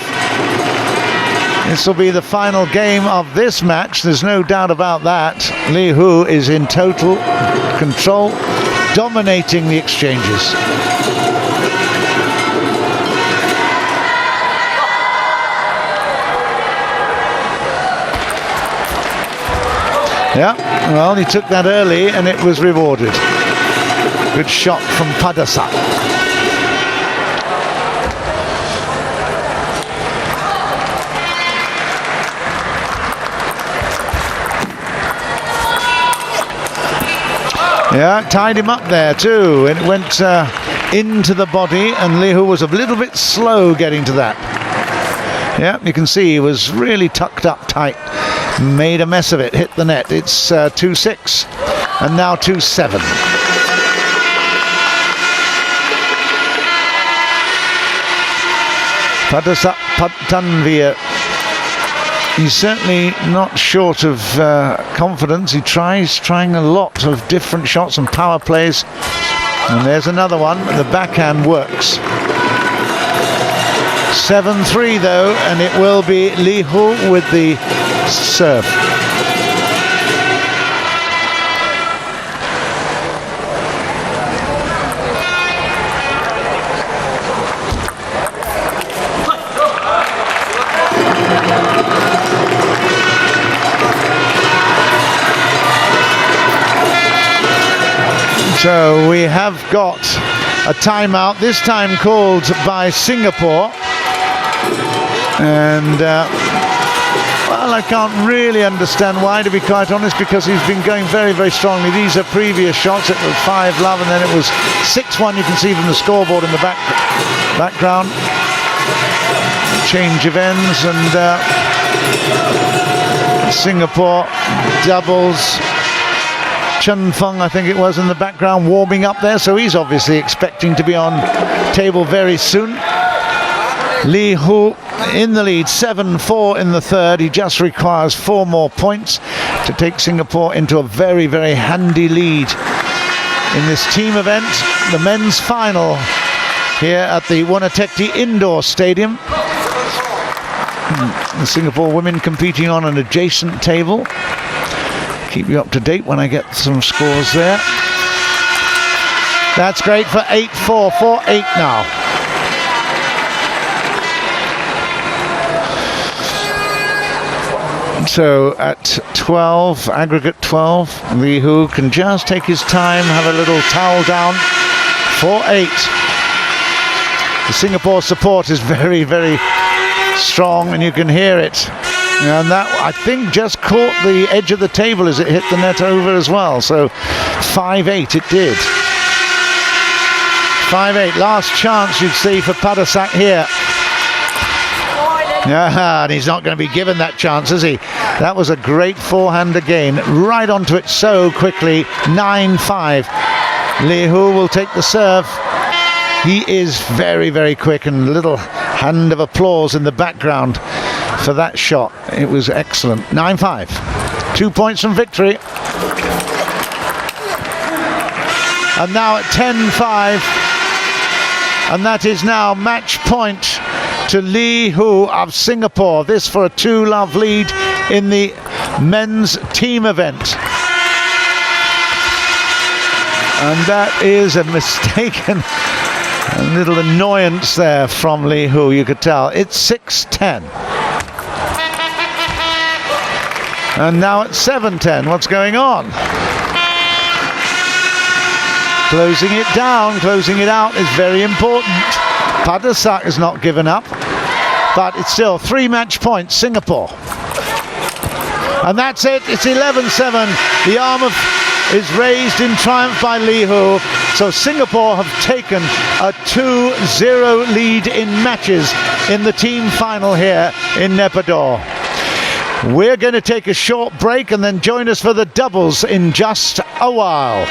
This will be the final game of this match. There's no doubt about that. Lee Hu is in total control, dominating the exchanges. Yeah, well, he took that early and it was rewarded. Good shot from Padasak. Yeah, tied him up there too. It went into the body, and Lee Hu was a little bit slow getting to that. Yeah, you can see he was really tucked up tight. Made a mess of it, hit the net. It's 2-6 and now 2-7. Padasak Patanvir, he's certainly not short of confidence. He trying a lot of different shots and power plays. And there's another one. The backhand works. 7-3 though, and it will be Lee Hu with the serve. So we have got a timeout, this time called by Singapore, and Well, I can't really understand why, to be quite honest, because he's been going very, very strongly. These are previous shots. It was 5-love, and then it was 6-1. You can see from the scoreboard in the background. Change of ends, and Singapore doubles. Chun Feng, I think it was, in the background warming up there, so he's obviously expecting to be on table very soon. Li Hu in the lead, 7-4 in the third. He just requires 4 more points to take Singapore into a very, very handy lead in this team event, the men's final here at the Wonatecti Indoor Stadium. The Singapore women competing on an adjacent table. Keep you up to date when I get some scores there. That's great for 8-4, 4-8 now. So at 12, aggregate 12, Li Hu can just take his time, have a little towel down. 4-8. The Singapore support is very, very strong, and you can hear it. And that, I think, just caught the edge of the table as it hit the net over as well. So 5-8 it did. 5-8, last chance you'd see for Padasak here. Yeah, and he's not going to be given that chance, is he? That was a great forehand again, right onto it so quickly. 9-5. Li Hu will take the serve. He is very, very quick, and a little hand of applause in the background for that shot. It was excellent. 9-5. 2 points from victory. And now at 10-5. And that is now match point to Li Hu of Singapore. This for a 2-love lead in the men's team event. And that is a mistaken a little annoyance there from Li Hu, you could tell. It's 6-10. And now it's 7-10. What's going on? Closing it down, closing it out is very important. Padasak has not given up, but it's still 3 match points, Singapore. And that's it, it's 11-7. The arm is raised in triumph by Li Hu. So Singapore have taken a 2-0 lead in matches in the team final here in Naypyidaw. We're going to take a short break and then join us for the doubles in just a while.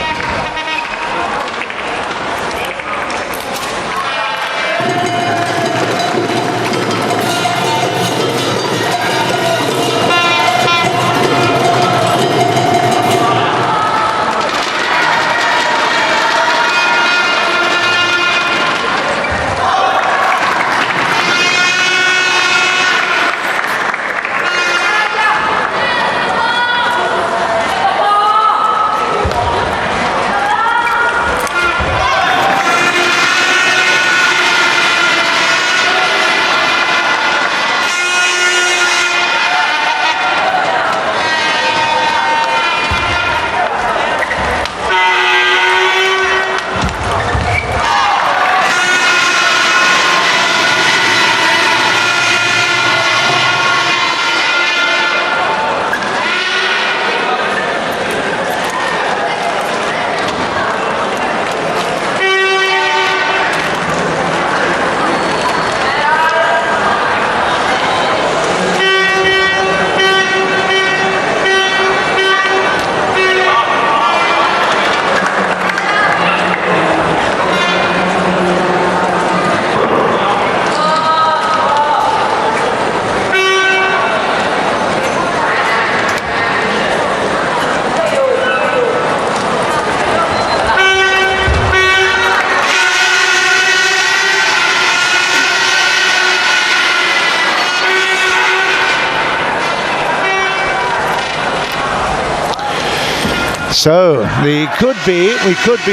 So we could be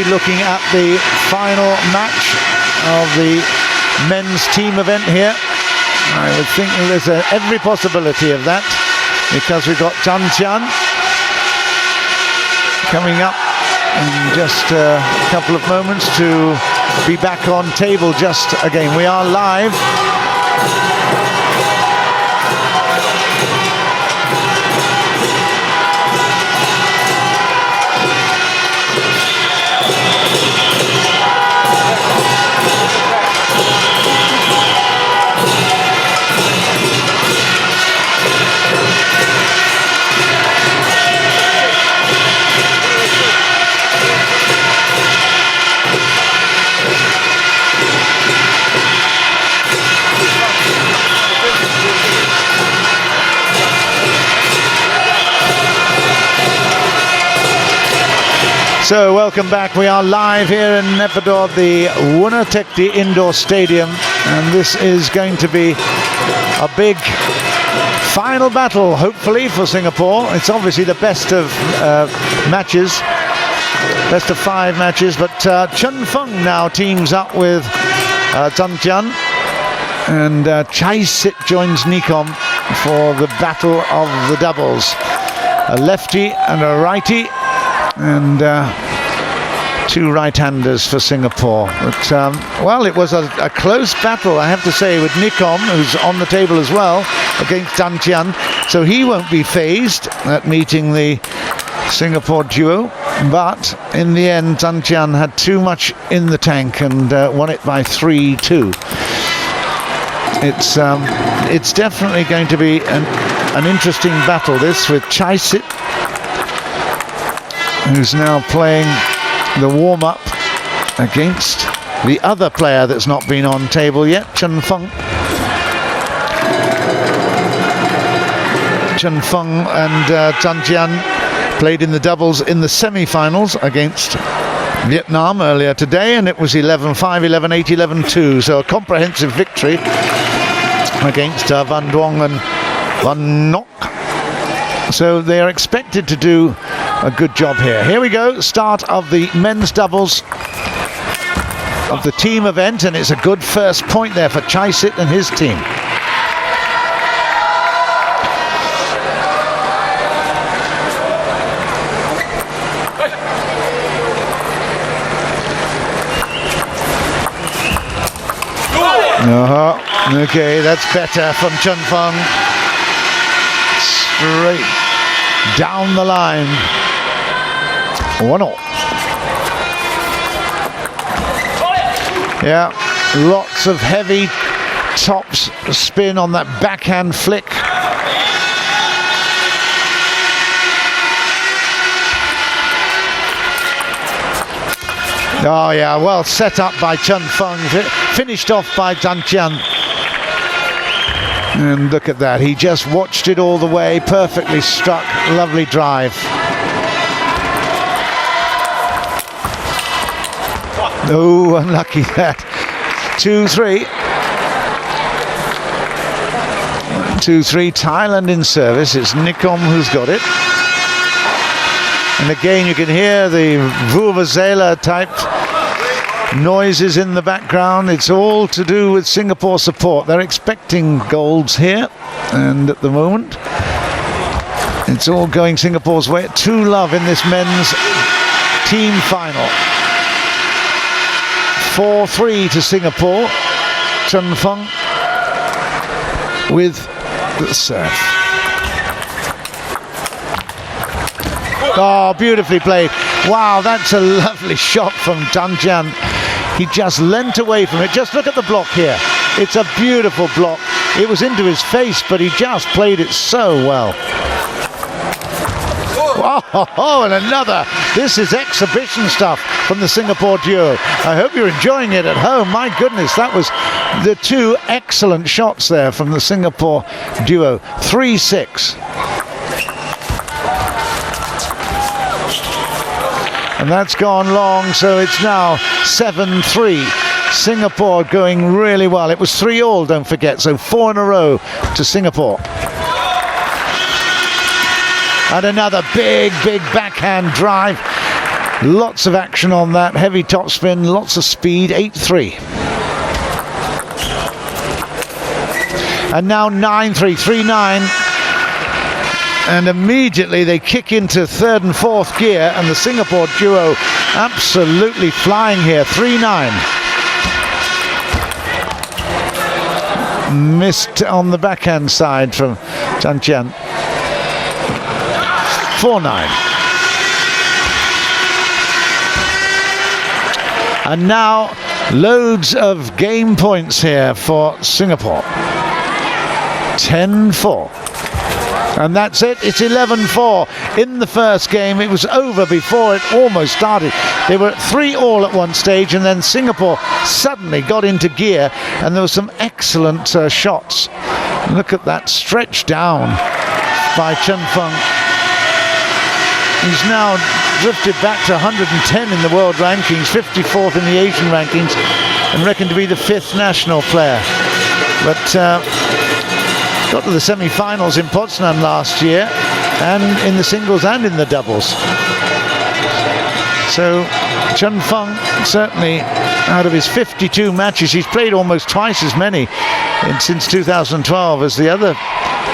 looking at the final match of the men's team event here. I would think there's every possibility of that, because we've got Chan Chan coming up in just a couple of moments to be back on table just again. We are live. So welcome back. We are live here in Naypyidaw, the Wunatekdi Indoor Stadium, and this is going to be a big final battle, hopefully, for Singapore. It's obviously the best of matches, best of 5 matches, but Chun Fung now teams up with Zhang Jian, and Chai Sit joins Nikom for the battle of the doubles. A lefty and a righty, and 2 right-handers for Singapore. But well, it was a close battle, I have to say, with Nikom, who's on the table as well, against Zhang Jian, so he won't be phased at meeting the Singapore duo. But in the end, Zhang Jian had too much in the tank and won it by 3-2. It's definitely going to be an interesting battle, this, with Chai Sit, who's now playing the warm-up against the other player that's not been on table yet, Chun Fung. Chun Fung and Zhang Jian played in the doubles in the semi-finals against Vietnam earlier today, and it was 11-5, 11-8, 11-2, so a comprehensive victory against Van Duong and Van Nok. So they are expected to do a good job here. Here we go, start of the men's doubles of the team event, and it's a good first point there for Chai Sit and his team. Okay, that's better from Chun Fung. Straight down the line. 1-0. Yeah, lots of heavy tops spin on that backhand flick. Oh yeah, well set up by Chun Fung, finished off by Zhang Jian. And look at that, he just watched it all the way, perfectly struck, lovely drive. Oh, unlucky that. 2-3. 2-3, Thailand in service. It's Nikom who's got it. And again, you can hear the Vuvuzela type noises in the background. It's all to do with Singapore support. They're expecting goals here, and at the moment it's all going Singapore's way. 2-love in this men's team final. 4-3 to Singapore. Chun Fung with the serve. Oh, beautifully played. Wow, that's a lovely shot from Zhang Jian. He just leant away from it. Just look at the block here. It's a beautiful block. It was into his face, but he just played it so well. Oh, and another. This is exhibition stuff from the Singapore duo. I hope you're enjoying it at home. My goodness, that was the 2 excellent shots there from the Singapore duo. 3-6. And that's gone long, so it's now 7-3. Singapore going really well. It was 3-all, don't forget, so 4 in a row to Singapore. And another big backhand drive. Lots of action on that, heavy topspin, lots of speed. 8-3. And now 9-3, 3-9. And immediately they kick into 3rd and 4th gear, and the Singapore duo absolutely flying here. 3-9. Missed on the backhand side from Zhang Jian. 4-9. And now loads of game points here for Singapore. 10-4. And that's it, it's 11-4 in the first game. It was over before it almost started. They were at 3-all at one stage, and then Singapore suddenly got into gear, and there were some excellent shots. Look at that stretch down by Chun Fung. He's now drifted back to 110 in the world rankings, 54th in the Asian rankings, and reckoned to be the 5th national player. But got to the semi-finals in Poznan last year, and in the singles and in the doubles. So Chen Feng, certainly out of his 52 matches, he's played almost twice as many since 2012 as the other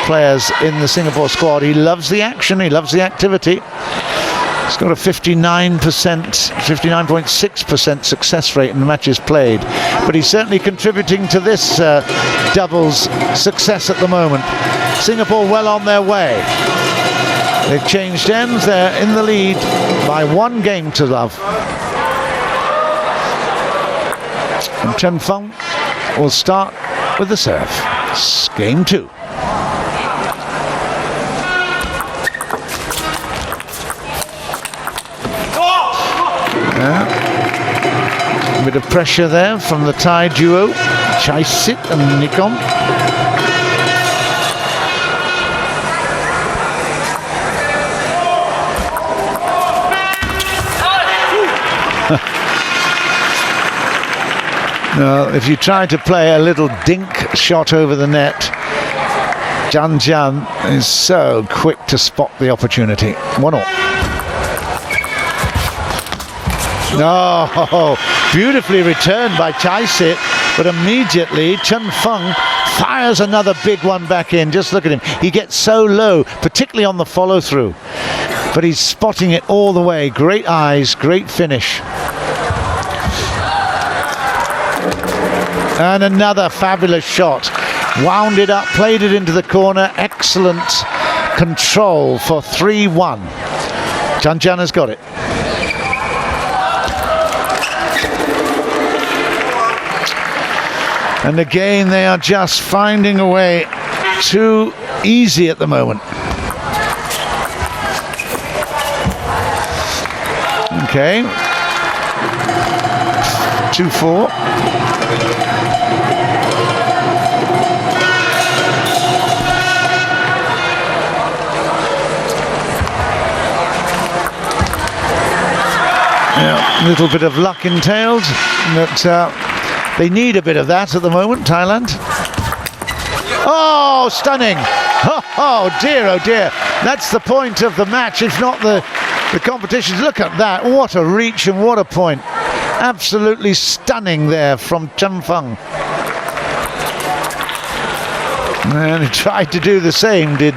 players in the Singapore squad. He loves the action, he loves the activity. He's got a 59.6% success rate in the matches played, but he's certainly contributing to this doubles success at the moment. Singapore well on their way. They've changed ends, they're in the lead by 1 game to love. And Chen Feng will start with the serve. It's game 2. A bit of pressure there from the Thai duo, Chaisit and Nikom. Now, if you try to play a little dink shot over the net, Zhang Jian is so quick to spot the opportunity. 1-1. No, beautifully returned by Chaisit, but immediately Chen Feng fires another big one back in. Just look at him. He gets so low, particularly on the follow-through, but he's spotting it all the way. Great eyes, great finish. And another fabulous shot. Wound it up, played it into the corner. Excellent control for 3-1. Zhang Jian has got it. And again, they are just finding a way. Too easy at the moment. Okay. 2-4. Yeah, a little bit of luck entailed, but they need a bit of that at the moment, Thailand. Oh, stunning! Oh dear, that's the point of the match, if not the competition. Look at that, what a reach and what a point. Absolutely stunning there from Chen Feng. And he tried to do the same, did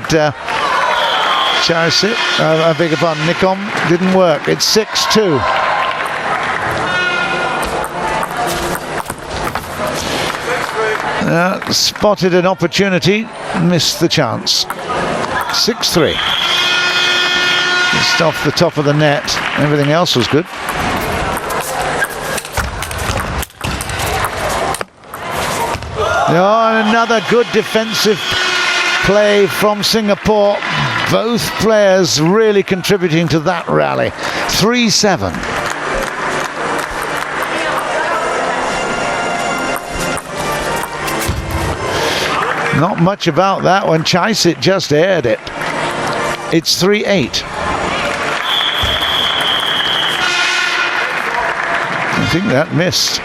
Chaisit. I beg your pardon, Nikom. Didn't work. It's 6-2. Spotted an opportunity, missed the chance. 6-3. Just off the top of the net. Everything else was good. Oh, and another good defensive play from Singapore. Both players really contributing to that rally. 3-7. Not much about that one. Chaisit just aired it. It's 3-8. I think that missed.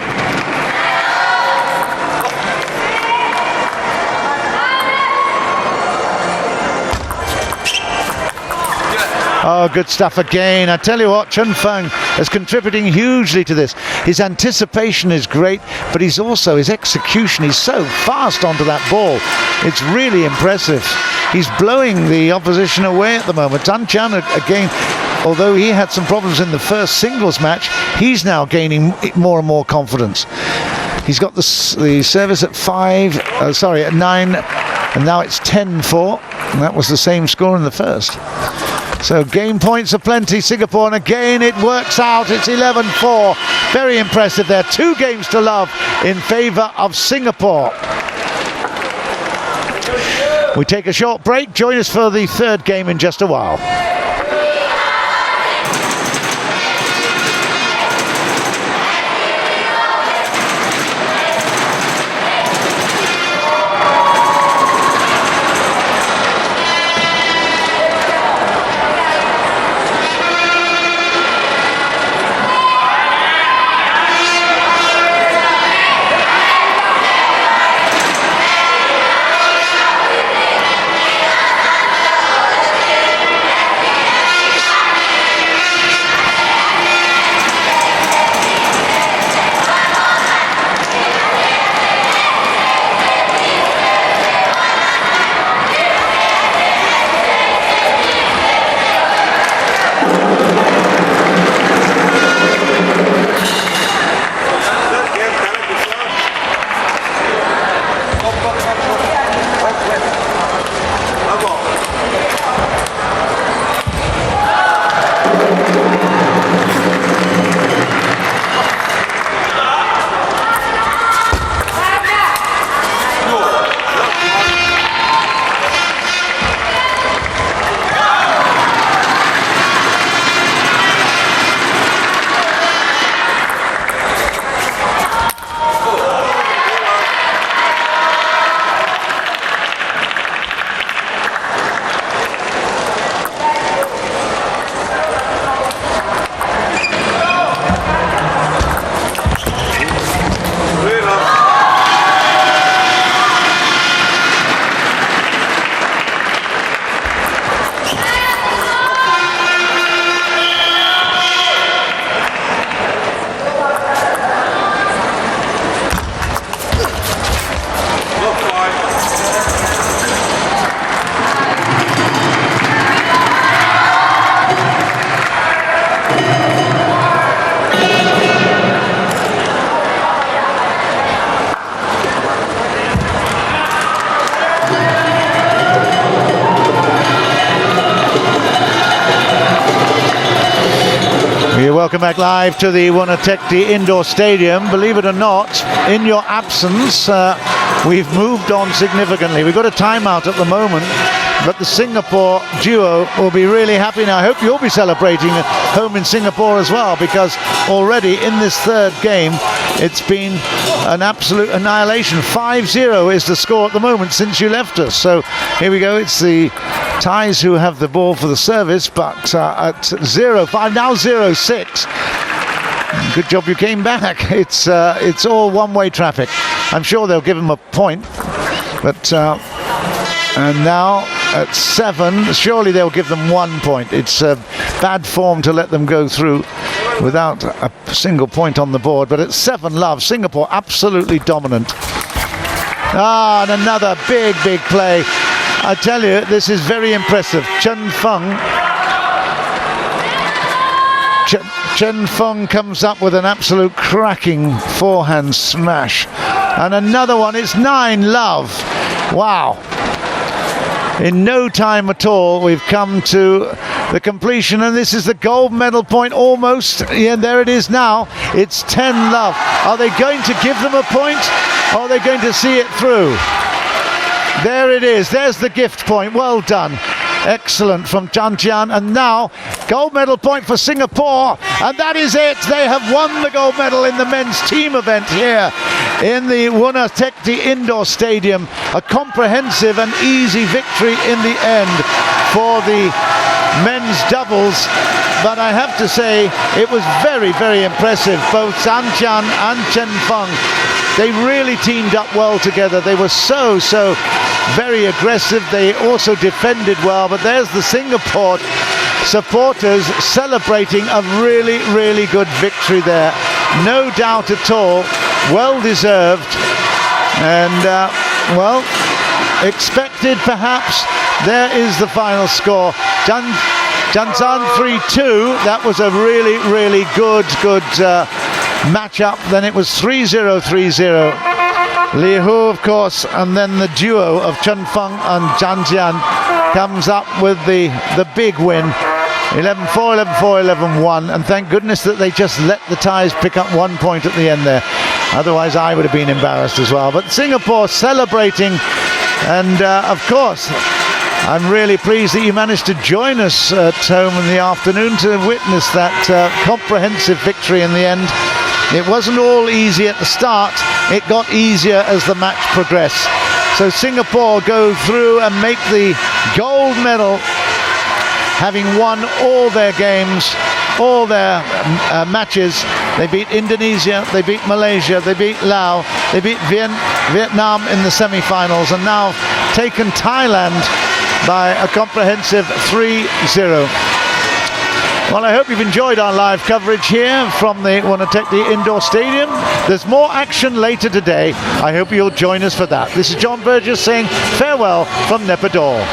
Oh, good stuff again. I tell you what, Chen Feng is contributing hugely to this. His anticipation is great, but his execution is so fast onto that ball. It's really impressive. He's blowing the opposition away at the moment. Zhang Jian, again, although he had some problems in the first singles match, he's now gaining more and more confidence. He's got the service at 9, and now it's 10-4, and that was the same score in the first. So game points are plenty, Singapore, and again it works out. It's 11-4. Very impressive there. 2 games to love in favour of Singapore. We take a short break. Join us for the third game in just a while. welcome back live to the Wanatekti Indoor Stadium. Believe it or not, in your absence, we've moved on significantly. We've got a timeout at the moment, but the Singapore duo will be really happy now. I hope you'll be celebrating at home in Singapore as well, because already in this third game, it's been an absolute annihilation. 5-0 is the score at the moment since you left us. So here we go. It's the Thais who have the ball for the service, but at 0-5, now 0-6. Good job you came back. It's all one-way traffic. I'm sure they'll give him a point, but and now at 7, surely they'll give them 1 point. It's bad form to let them go through without a single point on the board. But at 7-love, Singapore absolutely dominant. And another big play. I tell you, this is very impressive. Chen Feng comes up with an absolute cracking forehand smash. And another one, it's 9-love. Wow. In no time at all, we've come to the completion, and this is the gold medal point almost. Yeah, there it is now. It's 10-love. Are they going to give them a point, or are they going to see it through? There it is. There's the gift point. Well done. Excellent from Chan Jian. And now, gold medal point for Singapore. And that is it. They have won the gold medal in the men's team event here in the Wanatekti Indoor Stadium. A comprehensive and easy victory in the end for the men's doubles. But I have to say, it was very impressive. Both Chan Jian and Chen Feng, they really teamed up well together. They were so very aggressive. They also defended well. But there's the Singapore supporters celebrating a really good victory there. No doubt at all. Well deserved. And, well, expected perhaps. There is the final score. Janzan 3-2. That was a really good match-up. Then it was 3-0, 3-0. Li Hu, of course, and then the duo of Chen Feng and Chan Jian comes up with the big win. 11-4, 11-4, 11-1, and thank goodness that they just let the Thais pick up 1 point at the end there. Otherwise, I would have been embarrassed as well. But Singapore celebrating, and of course, I'm really pleased that you managed to join us at home in the afternoon to witness that comprehensive victory in the end. It wasn't all easy at the start. It got easier as the match progressed. So Singapore go through and make the gold medal, having won all their games, all their matches. They beat Indonesia, they beat Malaysia, they beat Laos, they beat Vietnam in the semi-finals, and now taken Thailand by a comprehensive 3-0. Well, I hope you've enjoyed our live coverage here from the Wanatekti Indoor Stadium. There's more action later today. I hope you'll join us for that. This is John Burgess saying farewell from Naypyidaw.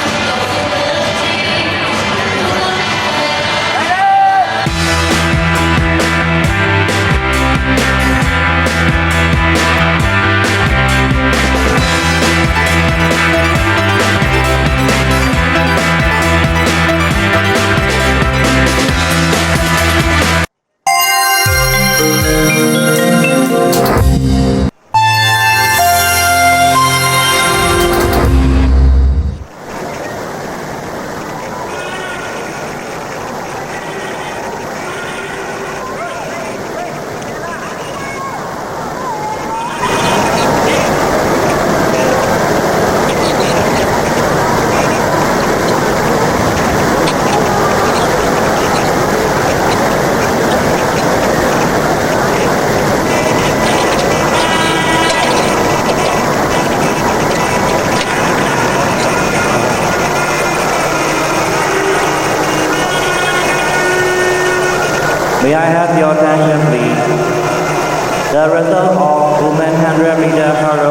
May I have your attention, please? The result of women's 100-meter hurdle